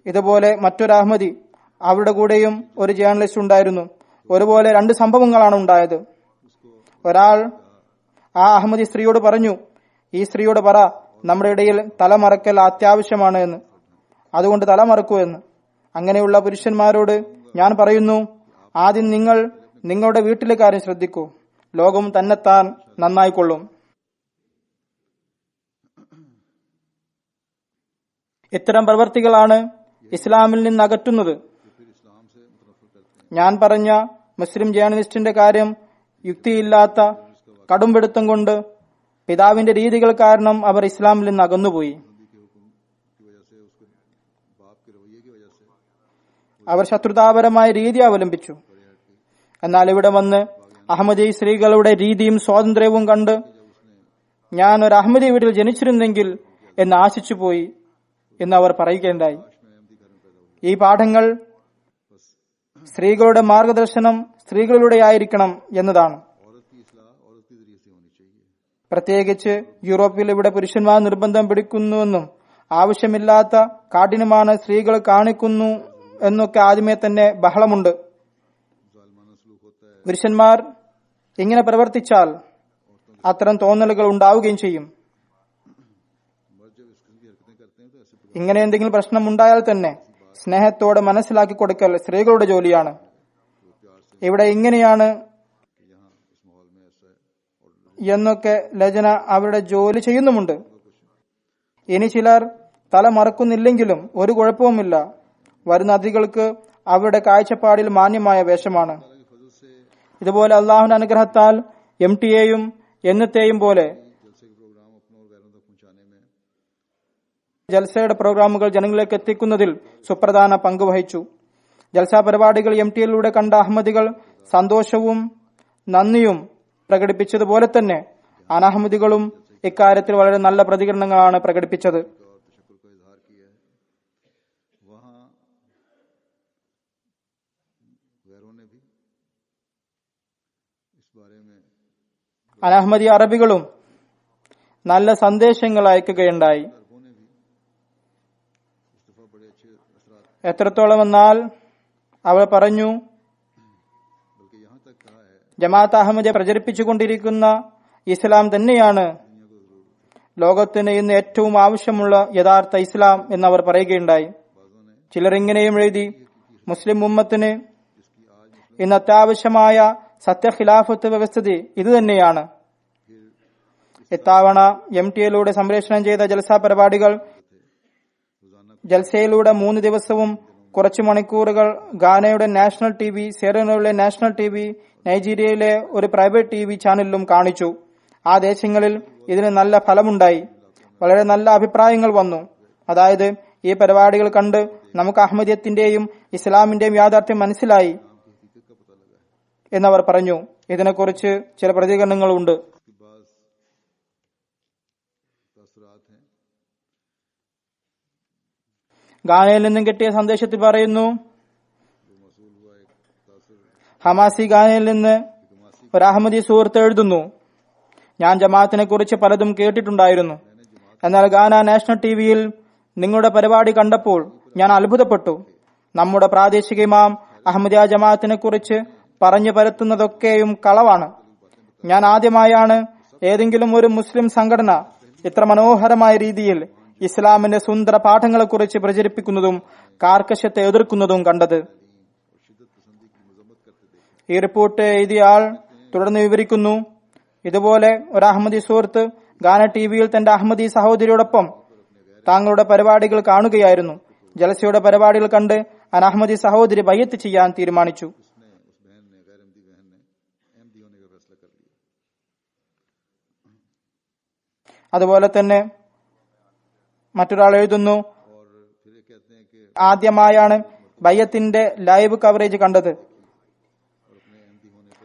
ഇതുപോലെ മറ്റൊരു അഹമ്മദി, അവരുടെ കൂടെയും ഒരു ജേർണലിസ്റ്റ് ഉണ്ടായിരുന്നു. ഒരുപോലെ 2 സംഭവങ്ങളാണ് ഉണ്ടായത്. ഒരാൾ ആ അഹമ്മദി സ്ത്രീയോട് പറഞ്ഞു, ഈ സ്ത്രീയോട് പറ, നമ്മുടെ ഇടയിൽ തലമറക്കൽ അത്യാവശ്യമാണ് എന്ന്, അതുകൊണ്ട് തലമറക്കൂ എന്ന്. അങ്ങനെയുള്ള പുരുഷന്മാരോട് ഞാൻ പറയുന്നു, ആദ്യം നിങ്ങൾ നിങ്ങളുടെ വീട്ടിലെ കാര്യം ശ്രദ്ധിക്കൂ. ലോകം തന്നെത്താൻ നന്നായിക്കൊള്ളും. ഇത്തരം പ്രവർത്തികളാണ് ഇസ്ലാമിൽ നിന്ന് അകറ്റുന്നത്. ഞാൻ പറഞ്ഞ മുസ്ലിം ജേർണലിസ്റ്റിന്റെ കാര്യം യുക്തിയില്ലാത്ത കടുംപിടുത്തം കൊണ്ട് പിതാവിന്റെ രീതികൾ കാരണം അവർ ഇസ്ലാമിൽ നിന്ന് അകന്നുപോയി. അവർ ശത്രുതാപരമായ രീതി അവലംബിച്ചു. എന്നാൽ ഇവിടെ വന്ന് അഹമ്മദി സ്ത്രീകളുടെ രീതിയും സ്വാതന്ത്ര്യവും കണ്ട് ഞാൻ ഒരു അഹമ്മദി വീട്ടിൽ ജനിച്ചിരുന്നെങ്കിൽ എന്ന് ആശിച്ചുപോയി എന്ന് അവർ പറയുകയുണ്ടായി. ഈ പാഠങ്ങൾ സ്ത്രീകളുടെ മാർഗദർശനം സ്ത്രീകളിലൂടെ ആയിരിക്കണം എന്നതാണ്. പ്രത്യേകിച്ച് യൂറോപ്പിൽ ഇവിടെ പുരുഷന്മാർ നിർബന്ധം പിടിക്കുന്നുവെന്നും ആവശ്യമില്ലാത്ത കാഠിന്യമാണ് സ്ത്രീകൾ കാണിക്കുന്നു എന്നൊക്കെ ആദ്യമേ തന്നെ ബഹളമുണ്ട്. പുരുഷന്മാർ ഇങ്ങനെ പ്രവർത്തിച്ചാൽ അത്തരം തോന്നലുകൾ ഉണ്ടാവുകയും ചെയ്യും. ഇങ്ങനെ എന്തെങ്കിലും പ്രശ്നം ഉണ്ടായാൽ തന്നെ സ്നേഹത്തോടെ മനസ്സിലാക്കി കൊടുക്കൽ സ്ത്രീകളുടെ ജോലിയാണ്. ഇവിടെ ഇങ്ങനെയാണ് എന്നൊക്കെ ലജന അവരുടെ ജോലി ചെയ്യുന്നുമുണ്ട്. ഇനി ചിലർ തല മറക്കുന്നില്ലെങ്കിലും ഒരു കുഴപ്പവുമില്ല. വരുന്ന അതിഥികൾക്ക് അവരുടെ മാന്യമായ വേഷമാണ്. ഇതുപോലെ അള്ളാഹുവിന്റെ അനുഗ്രഹത്താൽ MTA-യും എന്നത്തെയും പോലെ ജൽസയുടെ പ്രോഗ്രാമുകൾ ജനങ്ങളിലേക്ക് എത്തിക്കുന്നതിൽ സുപ്രധാന പങ്ക് വഹിച്ചു. ജൽസ പരിപാടികൾ MTA-യിലൂടെ കണ്ട അഹമ്മദികൾ സന്തോഷവും നന്ദിയും പ്രകടിപ്പിച്ചതുപോലെ തന്നെ അനഹമ്മദികളും ഇക്കാര്യത്തിൽ വളരെ നല്ല പ്രതികരണങ്ങളാണ് പ്രകടിപ്പിച്ചത്. അനഹമ്മദി അറബികളും നല്ല സന്ദേശങ്ങൾ അയക്കുകയുണ്ടായി. എത്രത്തോളം എന്നാൽ അവർ പറഞ്ഞു, ജമാഅത്ത് അഹമ്മദിയ പ്രചരിപ്പിച്ചുകൊണ്ടിരിക്കുന്ന ഇസ്ലാം തന്നെയാണ് ലോകത്തിന് ഇന്ന് ഏറ്റവും ആവശ്യമുള്ള യഥാർത്ഥ ഇസ്ലാം എന്നവർ പറയുകയുണ്ടായി. ചിലർ ഇങ്ങനെയും എഴുതി, മുസ്ലിം ഉമ്മത്തിന് ഇന്ന് അത്യാവശ്യമായ സത്യഖിലാഫത്ത് വ്യവസ്ഥിതി ഇത് തന്നെയാണ്. ഇത്തവണ MTA സംപ്രേഷണം ചെയ്ത ജൽസ പരിപാടികൾ ജൽസയിലൂടെ 3 ദിവസവും കുറച്ചു മണിക്കൂറുകൾ ഗാനയുടെ നാഷണൽ TV, സെറോനയിലെ നാഷണൽ TV, നൈജീരിയയിലെ ഒരു പ്രൈവറ്റ് TV ചാനലിലും കാണിച്ചു. ആ ദേശങ്ങളിൽ ഇതിന് നല്ല ഫലമുണ്ടായി. വളരെ നല്ല അഭിപ്രായങ്ങൾ വന്നു. അതായത് ഈ പരിപാടികൾ കണ്ട് നമുക്ക് അഹമ്മദിയത്തിന്റെയും ഇസ്ലാമിന്റെയും യാഥാർത്ഥ്യം മനസ്സിലായി എന്നവർ പറഞ്ഞു. ഇതിനെക്കുറിച്ച് ചില പ്രതികരണങ്ങളുണ്ട്. ഗാനയിൽ നിന്നും കിട്ടിയ സന്ദേശത്തിൽ പറയുന്നു, ഹമാസി ഗാനയിൽ നിന്ന് ഒരു അഹമ്മദി സുഹൃത്ത് എഴുതുന്നു, ഞാൻ ജമാഅത്തിനെ കുറിച്ച് പലതും കേട്ടിട്ടുണ്ടായിരുന്നു. എന്നാൽ ഗാന നാഷണൽ ടിവിയിൽ നിങ്ങളുടെ പരിപാടി കണ്ടപ്പോൾ ഞാൻ അത്ഭുതപ്പെട്ടു. നമ്മുടെ പ്രാദേശിക ഇമാം അഹമ്മദിയ ജമാഅത്തിനെ കുറിച്ച് പറഞ്ഞു പരത്തുന്നതൊക്കെയും കളവാണ്. ഞാൻ ആദ്യമായാണ് ഏതെങ്കിലും ഒരു മുസ്ലിം സംഘടന ഇത്ര മനോഹരമായ രീതിയിൽ ഇസ്ലാമിന്റെ സുന്ദര പാഠങ്ങളെക്കുറിച്ച് പ്രചരിപ്പിക്കുന്നതും കാർക്കശ്യത്തെ എതിർക്കുന്നതും കണ്ടത്. ഈ റിപ്പോർട്ട് എഴുതിയ ആൾ തുടർന്ന് വിവരിക്കുന്നു, ഇതുപോലെ ഒരു അഹമ്മദി സുഹൃത്ത് ഗാന ടിവിയിൽ തന്റെ അഹമ്മദി സഹോദരിയോടൊപ്പം താങ്കളുടെ പരിപാടികൾ കാണുകയായിരുന്നു. ജലസയുടെ പരിപാടികൾ കണ്ട് അഹമ്മദി സഹോദരി ബയ്യത്ത് ചെയ്യാൻ തീരുമാനിച്ചു. അതുപോലെ തന്നെ മറ്റൊരാൾ എഴുതുന്നു, ആദ്യമായാണ് ബയ്യത്തിന്റെ ലൈവ് കവറേജ് കണ്ടത്.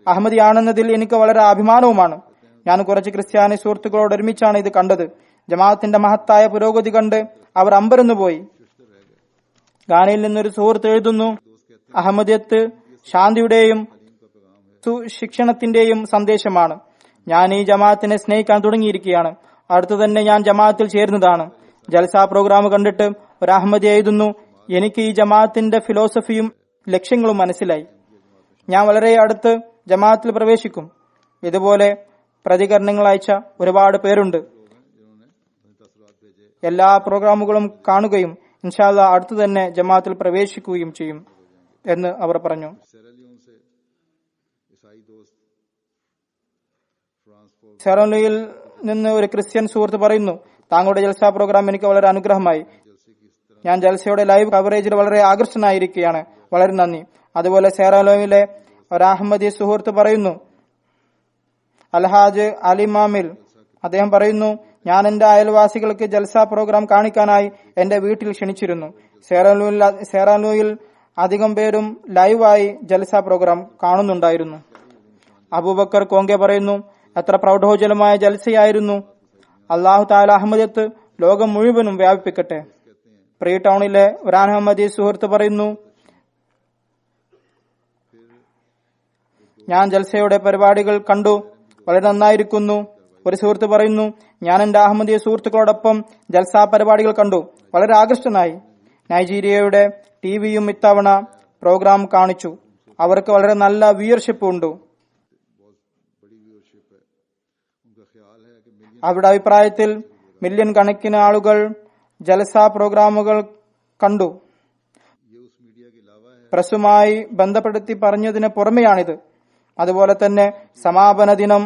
അഹമ്മദിയാണെന്നതിൽ എനിക്ക് വളരെ അഭിമാനവുമാണ്. ഞാൻ കുറച്ച് ക്രിസ്ത്യാനി സുഹൃത്തുക്കളോട് ഒരുമിച്ചാണ് ഇത് കണ്ടത്. ജമാഅത്തിന്റെ മഹത്തായ പുരോഗതി കണ്ട് അവർ അമ്പരന്നു പോയി. ഗാനയിൽ നിന്നൊരു സുഹൃത്ത് എഴുതുന്നു, അഹമ്മദിയത്ത് ശാന്തിയുടെയും സുശിക്ഷണത്തിന്റെയും സന്ദേശമാണ്. ഞാൻ ഈ ജമാഅത്തിനെ സ്നേഹിക്കാൻ തുടങ്ങിയിരിക്കുകയാണ്. അടുത്തു തന്നെ ഞാൻ ജമാഅത്തിൽ ചേരുന്നതാണ്. ജൽസ പ്രോഗ്രാം കണ്ടിട്ട് ഒരു അഹമ്മദി എഴുതുന്നു, എനിക്ക് ഈ ജമാഅത്തിന്റെ ഫിലോസഫിയും ലക്ഷ്യങ്ങളും മനസ്സിലായി. ഞാൻ വളരെ അടുത്ത് ജമാഅത്തിൽ പ്രവേശിക്കും. ഇതുപോലെ പ്രതികരണങ്ങൾ അയച്ച ഒരുപാട് പേരുണ്ട്. എല്ലാ പ്രോഗ്രാമുകളും കാണുകയും ഇൻഷാ അല്ലാഹ് അടുത്തു തന്നെ ജമാഅത്തിൽ പ്രവേശിക്കുകയും ചെയ്യും എന്ന് അവർ പറഞ്ഞു. സെറോലയിൽ നിന്ന് ഒരു ക്രിസ്ത്യൻ സുഹൃത്ത് പറയുന്നു, താങ്കളുടെ ജൽസ പ്രോഗ്രാം എനിക്ക് വളരെ അനുഗ്രഹമായി. ഞാൻ ജൽസയുടെ ലൈവ് കവറേജിൽ വളരെ ആകർഷനായിരിക്കുകയാണ്. വളരെ നന്ദി. അതുപോലെ സെറോലയിലെ ഒരു അഹമ്മദി സുഹൃത്ത് പറയുന്നു, അൽഹാജ് അലി മാമിൽ, അദ്ദേഹം പറയുന്നു, ഞാൻ എന്റെ അയൽവാസികൾക്ക് ജൽസ പ്രോഗ്രാം കാണിക്കാനായി എന്റെ വീട്ടിൽ ക്ഷണിച്ചിരുന്നു. സെറാലൂയിൽ അധികം പേരും ലൈവായി ജൽസ പ്രോഗ്രാം കാണുന്നുണ്ടായിരുന്നു. അബൂബക്കർ കോങ്കെ പറയുന്നു, എത്ര പ്രൗഢോജ്വലമായ ജൽസയായിരുന്നു. അള്ളാഹു താല അഹമ്മദിയത്ത് ലോകം മുഴുവനും വ്യാപിപ്പിക്കട്ടെ. പ്രീ ടൗണിലെ ഒരു അഹമ്മദി സുഹൃത്ത് പറയുന്നു, ഞാൻ ജൽസയുടെ പരിപാടികൾ കണ്ടു, വളരെ നന്നായിരിക്കുന്നു. ഒരു സുഹൃത്ത് പറയുന്നു, ഞാൻ എന്റെ അഹമ്മദിയ സുഹൃത്തുക്കളോടൊപ്പം ജൽസ പരിപാടികൾ കണ്ടു, വളരെ ആകർഷ്ടനായി. നൈജീരിയയുടെ ടിവിയും ഇത്തവണ പ്രോഗ്രാം കാണിച്ചു. അവർക്ക് വളരെ നല്ല വ്യൂവർഷിപ്പ് ഉണ്ട്. അവരുടെ അഭിപ്രായത്തിൽ മില്യൺ കണക്കിന് ആളുകൾ ജൽസ പ്രോഗ്രാമുകൾ കണ്ടു. പ്രസുമായി ബന്ധപ്പെടുത്തി പറഞ്ഞതിന് പുറമെയാണിത്. അതുപോലെ തന്നെ സമാപന ദിനം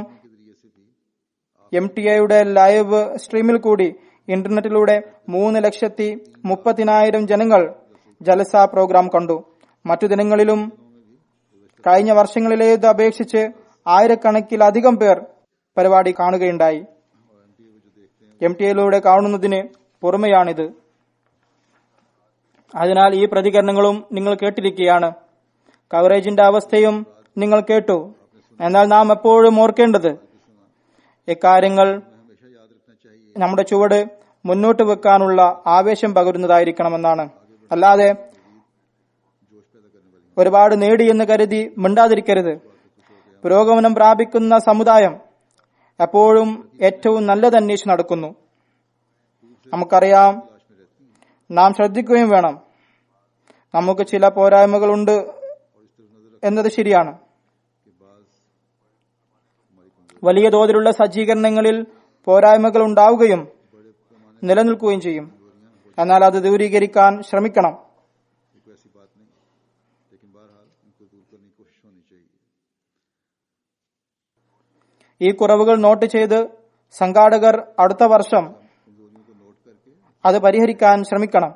MTA ലൈവ് സ്ട്രീമിൽ കൂടി ഇന്റർനെറ്റിലൂടെ 3,30,000 ജനങ്ങൾ ജൽസ പ്രോഗ്രാം കണ്ടു. മറ്റു ദിനങ്ങളിലും കഴിഞ്ഞ വർഷങ്ങളിലേത് അപേക്ഷിച്ച് ആയിരക്കണക്കിലധികം പേർ പരിപാടി കാണുകയുണ്ടായി. MTA കാണുന്നതിന് പുറമെയാണിത്. അതിനാൽ ഈ പ്രതികരണങ്ങളും നിങ്ങൾ കേട്ടിരിക്കുകയാണ്. കവറേജിന്റെ അവസ്ഥയും നിങ്ങൾ കേട്ടു. എന്നാൽ നാം എപ്പോഴും ഓർക്കേണ്ടത് ഇക്കാര്യങ്ങൾ നമ്മുടെ ചുവട് മുന്നോട്ട് വെക്കാനുള്ള ആവേശം പകരുന്നതായിരിക്കണമെന്നാണ്. അല്ലാതെ ഒരുപാട് നേടിയെന്ന് കരുതി മിണ്ടാതിരിക്കരുത്. പുരോഗമനം പ്രാപിക്കുന്ന സമുദായം എപ്പോഴും ഏറ്റവും നല്ലത് അന്വേഷിച്ച് നടക്കുന്നു. നമുക്കറിയാം, നാം ശ്രദ്ധിക്കുകയും വേണം. നമുക്ക് ചില പോരായ്മകളുണ്ട് എന്നത് ശരിയാണ്. വലിയ തോതിലുള്ള സജ്ജീകരണങ്ങളിൽ പോരായ്മകൾ ഉണ്ടാവുകയും നിലനിൽക്കുകയും ചെയ്യും. എന്നാൽ അത് ദൂരീകരിക്കാൻ ശ്രമിക്കണം. ഈ കുറവുകൾ നോട്ട് ചെയ്ത് സംഘാടകർ അടുത്ത വർഷം അത് പരിഹരിക്കാൻ ശ്രമിക്കണം.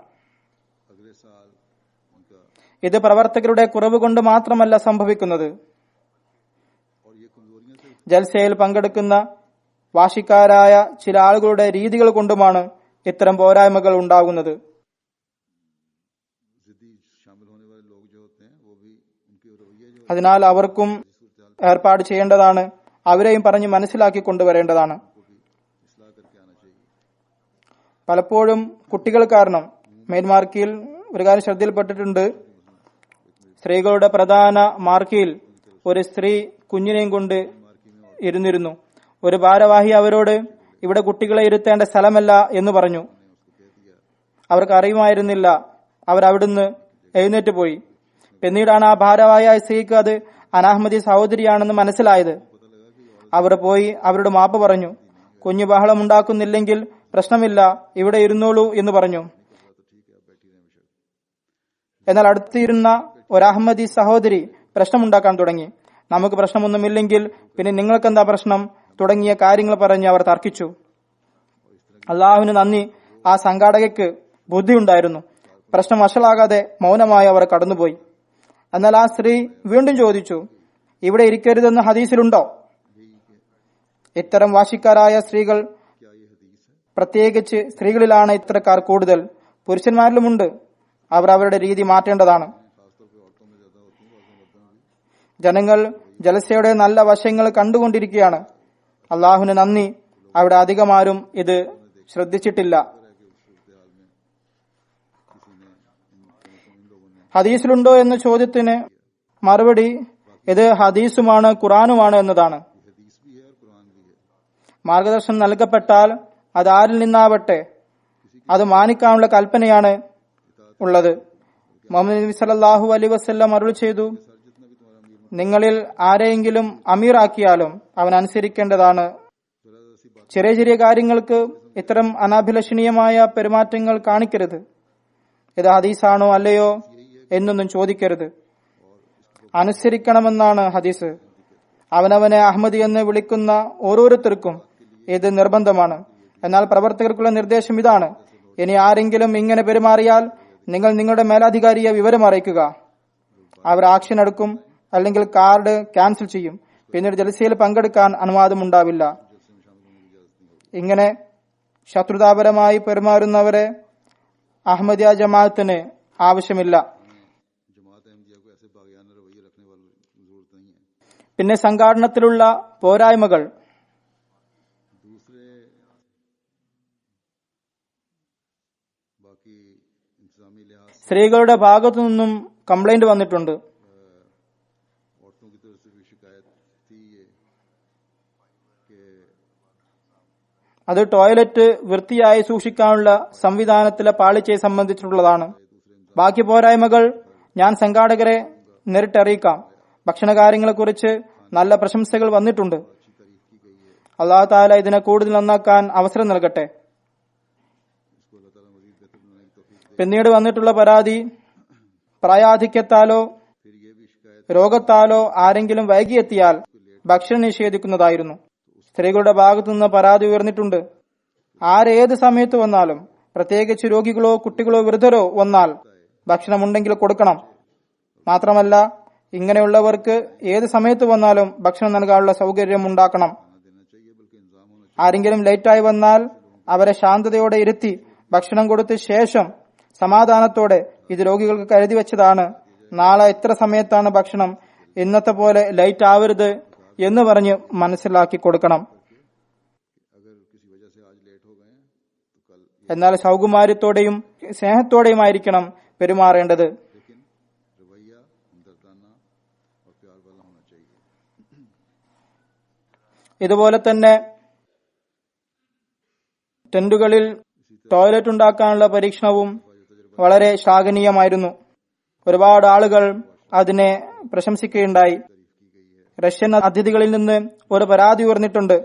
ഇത് പ്രവർത്തകരുടെ കുറവ് കൊണ്ട് മാത്രമല്ല സംഭവിക്കുന്നത്. ജൽസയിൽ പങ്കെടുക്കുന്ന വാശിക്കാരായ ചില ആളുകളുടെ രീതികൾ കൊണ്ടുമാണ് ഇത്തരം പോരായ്മകൾ ഉണ്ടാകുന്നത്. അതിനാൽ അവർക്കും ഏർപ്പാട് ചെയ്യേണ്ടതാണ്. അവരെയും പറഞ്ഞ് മനസ്സിലാക്കി കൊണ്ടുവരേണ്ടതാണ്. പലപ്പോഴും കുട്ടികൾ കാരണം മേൽമാർക്കിയിൽ ഒരു കാര്യം ശ്രദ്ധയിൽപ്പെട്ടിട്ടുണ്ട്. സ്ത്രീകളുടെ പ്രധാന മാർക്കിയിൽ ഒരു സ്ത്രീ കുഞ്ഞിനെയും കൊണ്ട് ഇരുന്നിരുന്നു. ഒരു ഭാരവാഹി അവരോട് ഇവിടെ കുട്ടികളെ ഇരുത്തേണ്ട സ്ഥലമല്ല എന്ന് പറഞ്ഞു. അവർക്ക് അറിയുമായിരുന്നില്ല. അവരവിടുന്ന് എഴുന്നേറ്റ് പോയി. പിന്നീടാണ് ആ ഭാരവാഹിയായ സ്ത്രീക്ക് അത് അനാഹ്മദി സഹോദരിയാണെന്ന് മനസ്സിലായത്. അവർ പോയി അവരോട് മാപ്പ് പറഞ്ഞു. കുഞ്ഞു ബഹളം ഉണ്ടാക്കുന്നില്ലെങ്കിൽ പ്രശ്നമില്ല, ഇവിടെ ഇരുന്നോളൂ എന്ന് പറഞ്ഞു. എന്നാൽ അടുത്തിരുന്ന ഒരു അഹമ്മദി സഹോദരി പ്രശ്നമുണ്ടാക്കാൻ തുടങ്ങി. നമുക്ക് പ്രശ്നമൊന്നുമില്ലെങ്കിൽ പിന്നെ നിങ്ങൾക്കെന്താ പ്രശ്നം തുടങ്ങിയ കാര്യങ്ങൾ പറഞ്ഞ് അവർ തർക്കിച്ചു. അള്ളാഹുവിന് നന്ദി, ആ സംഘാടകയ്ക്ക് ബുദ്ധിയുണ്ടായിരുന്നു. പ്രശ്നം വഷളാകാതെ മൗനമായി അവർ കടന്നുപോയി. എന്നാൽ ആ സ്ത്രീ വീണ്ടും ചോദിച്ചു, ഇവിടെ ഇരിക്കരുതെന്ന് ഹദീസിലുണ്ടോ? ഇത്തരം വാശിക്കാരായ സ്ത്രീകൾ, പ്രത്യേകിച്ച് സ്ത്രീകളിലാണ് ഇത്തരക്കാർ കൂടുതൽ, പുരുഷന്മാരിലുമുണ്ട്. അവർ അവരുടെ രീതി മാറ്റേണ്ടതാണ്. ജനങ്ങൾ ജലസയുടെ നല്ല വശങ്ങൾ കണ്ടുകൊണ്ടിരിക്കുകയാണ്. അള്ളാഹുവിന് നന്ദി, അവിടെ അധികമാരും ഇത് ശ്രദ്ധിച്ചിട്ടില്ല. ഹദീസിലുണ്ടോ എന്ന ചോദ്യത്തിന് മറുപടി ഇത് ഹദീസുമാണ്, ഖുറാനുമാണ് എന്നതാണ്. മാർഗദർശനം നൽകപ്പെട്ടാൽ അത് ആരിൽ നിന്നാവട്ടെ അത് മാനിക്കാനുള്ള കൽപ്പനയാണ് ഉള്ളത്. മുഹമ്മദ് നബി സല്ലല്ലാഹു അലൈഹി വസല്ലം അരുളി ചെയ്തു, നിങ്ങളിൽ ആരെയെങ്കിലും അമീറാക്കിയാലും അവൻ അനുസരിക്കേണ്ടതാണ്. ചെറിയ ചെറിയ കാര്യങ്ങൾക്ക് ഇത്തരം അനാഭിലഷണീയമായ പെരുമാറ്റങ്ങൾ കാണിക്കരുത്. ഇത് ഹദീസാണോ അല്ലയോ എന്നൊന്നും ചോദിക്കരുത്. അനുസരിക്കണമെന്നാണ് ഹദീസ്. അവനവനെ അഹമ്മദി എന്ന് വിളിക്കുന്ന ഓരോരുത്തർക്കും ഇത് നിർബന്ധമാണ്. എന്നാൽ പ്രവർത്തകർക്കുള്ള നിർദ്ദേശം ഇതാണ്, ഇനി ആരെങ്കിലും ഇങ്ങനെ പെരുമാറിയാൽ നിങ്ങൾ നിങ്ങളുടെ മേലധികാരിയെ വിവരം അറിയിക്കുക. അവർ ആക്ഷൻ എടുക്കും, അല്ലെങ്കിൽ കാർഡ് ക്യാൻസൽ ചെയ്യും. പിന്നീട് ജലസയിൽ പങ്കെടുക്കാൻ അനുവാദമുണ്ടാവില്ല. ഇങ്ങനെ ശത്രുതാപരമായി പെരുമാറുന്നവരെ അഹമ്മദിയ ജമാഅത്തിന് ആവശ്യമില്ല. പിന്നെ സംഘാടനത്തിലുള്ള പോരായ്മകൾ. സ്ത്രീകളുടെ ഭാഗത്തു നിന്നും കംപ്ലൈന്റ് വന്നിട്ടുണ്ട്. അത് ടോയ്ലറ്റ് വൃത്തിയായി സൂക്ഷിക്കാനുള്ള സംവിധാനത്തിലെ പാളിച്ചയെ സംബന്ധിച്ചിട്ടുള്ളതാണ്. ബാക്കി പോരായ്മകൾ ഞാൻ സംഘാടകരെ നേരിട്ടറിയിക്കാം. ഭക്ഷണകാര്യങ്ങളെക്കുറിച്ച് നല്ല പ്രശംസകൾ വന്നിട്ടുണ്ട്. അല്ലാഹു തആല ഇതിനെ കൂടുതൽ നന്നാക്കാൻ അവസരം നൽകട്ടെ. പിന്നീട് വന്നിട്ടുള്ള പരാതി പ്രായാധിക്യത്താലോ രോഗത്താലോ ആരെങ്കിലും വൈകിയെത്തിയാൽ ഭക്ഷണം നിഷേധിക്കുന്നതായിരുന്നു. സ്ത്രീകളുടെ ഭാഗത്തുനിന്ന് പരാതി ഉയർന്നിട്ടുണ്ട്. ആരേത് സമയത്ത് വന്നാലും, പ്രത്യേകിച്ച് രോഗികളോ കുട്ടികളോ വൃദ്ധരോ വന്നാൽ ഭക്ഷണമുണ്ടെങ്കിൽ കൊടുക്കണം. മാത്രമല്ല ഇങ്ങനെയുള്ളവർക്ക് ഏത് സമയത്ത് വന്നാലും ഭക്ഷണം നൽകാനുള്ള സൗകര്യം ഉണ്ടാക്കണം. ആരെങ്കിലും ലേറ്റായി വന്നാൽ അവരെ ശാന്തതയോടെ ഇരുത്തി ഭക്ഷണം കൊടുത്ത ശേഷം സമാധാനത്തോടെ ഇത് രോഗികൾക്ക് കരുതി വെച്ചതാണ്, നാളെ എത്ര സമയത്താണ് ഭക്ഷണം, ഇന്നത്തെ പോലെ ലൈറ്റ് ആവരുത് എന്ന് പറഞ്ഞ് മനസ്സിലാക്കി കൊടുക്കണം. എന്നാൽ സൗകുമാര്യത്തോടെയും സ്നേഹത്തോടെയുമായിരിക്കണം പെരുമാറേണ്ടത്. ഇതുപോലെ തന്നെ ടെന്റുകളിൽ ടോയ്ലറ്റ് ഉണ്ടാക്കാനുള്ള പരീക്ഷണവും വളരെ ശ്ലാഘനീയമായിരുന്നു. ഒരുപാട് ആളുകൾ അതിനെ പ്രശംസിക്കുകയുണ്ടായി. റഷ്യൻ അതിഥികളിൽ നിന്ന് ഒരു പരാതി ഉയർന്നിട്ടുണ്ട്.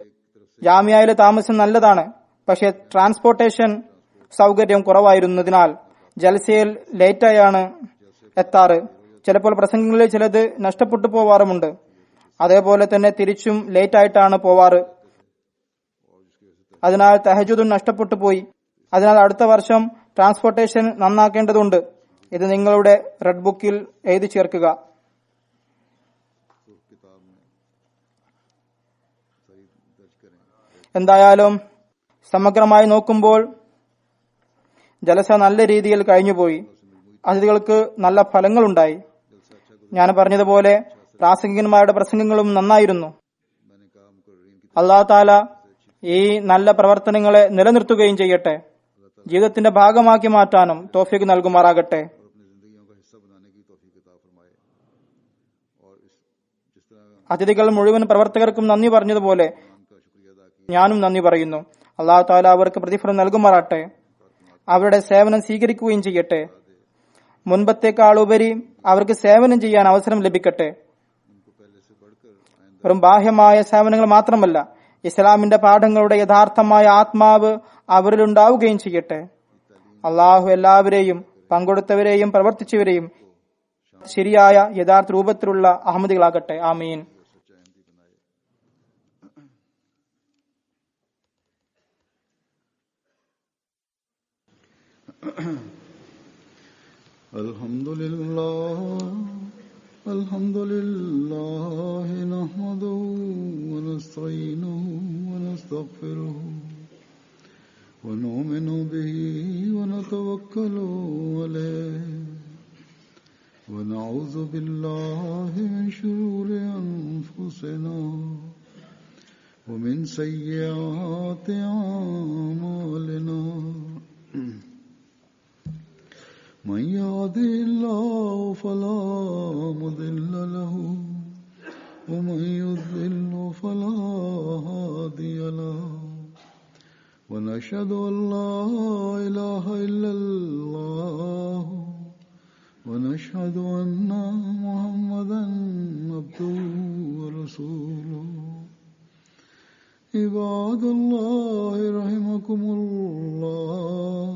ജാമ്യയിലെ താമസം നല്ലതാണ്, പക്ഷേ ട്രാൻസ്പോർട്ടേഷൻ സൗകര്യം കുറവായിരുന്നതിനാൽ ജൽസയിൽ ലേറ്റായാണ് എത്താറ്. ചിലപ്പോൾ പ്രസംഗങ്ങളിൽ ചിലത് നഷ്ടപ്പെട്ടു പോവാറുമുണ്ട്. അതേപോലെ തന്നെ തിരിച്ചും ലേറ്റായിട്ടാണ് പോവാറ്. അതിനാൽ തഹജുദും നഷ്ടപ്പെട്ടു പോയി. അതിനാൽ അടുത്ത വർഷം ട്രാൻസ്പോർട്ടേഷൻ നന്നാക്കേണ്ടതുണ്ട്. ഇത് നിങ്ങളുടെ റെഡ് ബുക്കിൽ എഴുതി ചേർക്കുക. എന്തായാലും സമഗ്രമായി നോക്കുമ്പോൾ ജലസ നല്ല രീതിയിൽ കഴിഞ്ഞുപോയി. അതിഥികൾക്ക് നല്ല ഫലങ്ങളുണ്ടായി. ഞാൻ പറഞ്ഞതുപോലെ പ്രാസംഗികന്മാരുടെ പ്രസംഗങ്ങളും നന്നായിരുന്നു. അല്ലാഹു തആല ഈ നല്ല പ്രവർത്തനങ്ങളെ നിലനിർത്തുകയും ചെയ്യട്ടെ. ജീവിതത്തിന്റെ ഭാഗമാക്കി മാറ്റാനും തൗഫീഖ് നൽകുമാറാകട്ടെ. അതിഥികൾ മുഴുവൻ പ്രവർത്തകർക്കും നന്ദി പറഞ്ഞതുപോലെ ഞാനും നന്ദി പറയുന്നു. അല്ലാഹു തആല അവർക്ക് പ്രതിഫലം നൽകുമാറാട്ടെ. അവരുടെ സേവനം സ്വീകരിക്കുകയും ചെയ്യട്ടെ. മുൻപത്തേക്കാളുപരി അവർക്ക് സേവനം ചെയ്യാൻ അവസരം ലഭിക്കട്ടെ. വെറും ബാഹ്യമായ സേവനങ്ങൾ മാത്രമല്ല, ഇസ്ലാമിന്റെ പാഠങ്ങളുടെ യഥാർത്ഥമായ ആത്മാവ് അവരിലുണ്ടാവുകയും ചെയ്യട്ടെ. അള്ളാഹു എല്ലാവരെയും, പങ്കെടുത്തവരെയും പ്രവർത്തിച്ചവരെയും ശരിയായ യഥാർത്ഥ രൂപത്തിലുള്ള അഹമ്മദികളാകട്ടെ. ആമീൻ. അൽഹംദുലില്ലാഹി നഹ്മദുഹു വനസ്തഈനുഹു വനസ്തഗ്ഫിറുഹു വനുഅ്മിനു ബിഹി വനതവക്കലു അലൈഹി വനഊദു ബില്ലാഹി മിൻ ശുറൂരി അൻഫുസിനാ വമിൻ സയ്യിആതി അഅ്മാലിനാ. من يهده الله فلا مضل له ومن يضلل فلا هادي له ونشهد أن لا إله إلا الله ونشهد أن محمدا عبده ورسوله. عباد الله رحمكم الله،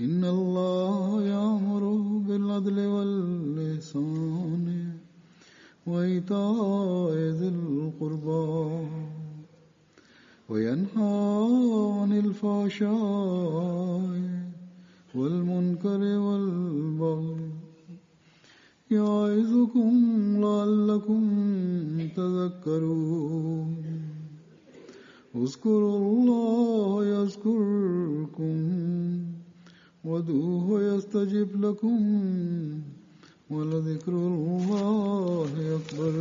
إن الله يأمر بالعدل والإحسان وإيتاء ذي القربى وينهى عن الفحشاء والمنكر والبغي يعظكم لعلكم تذكرون. اذكروا الله يذكركم وادعوه يستجب لكم ولذكر الله أكبر.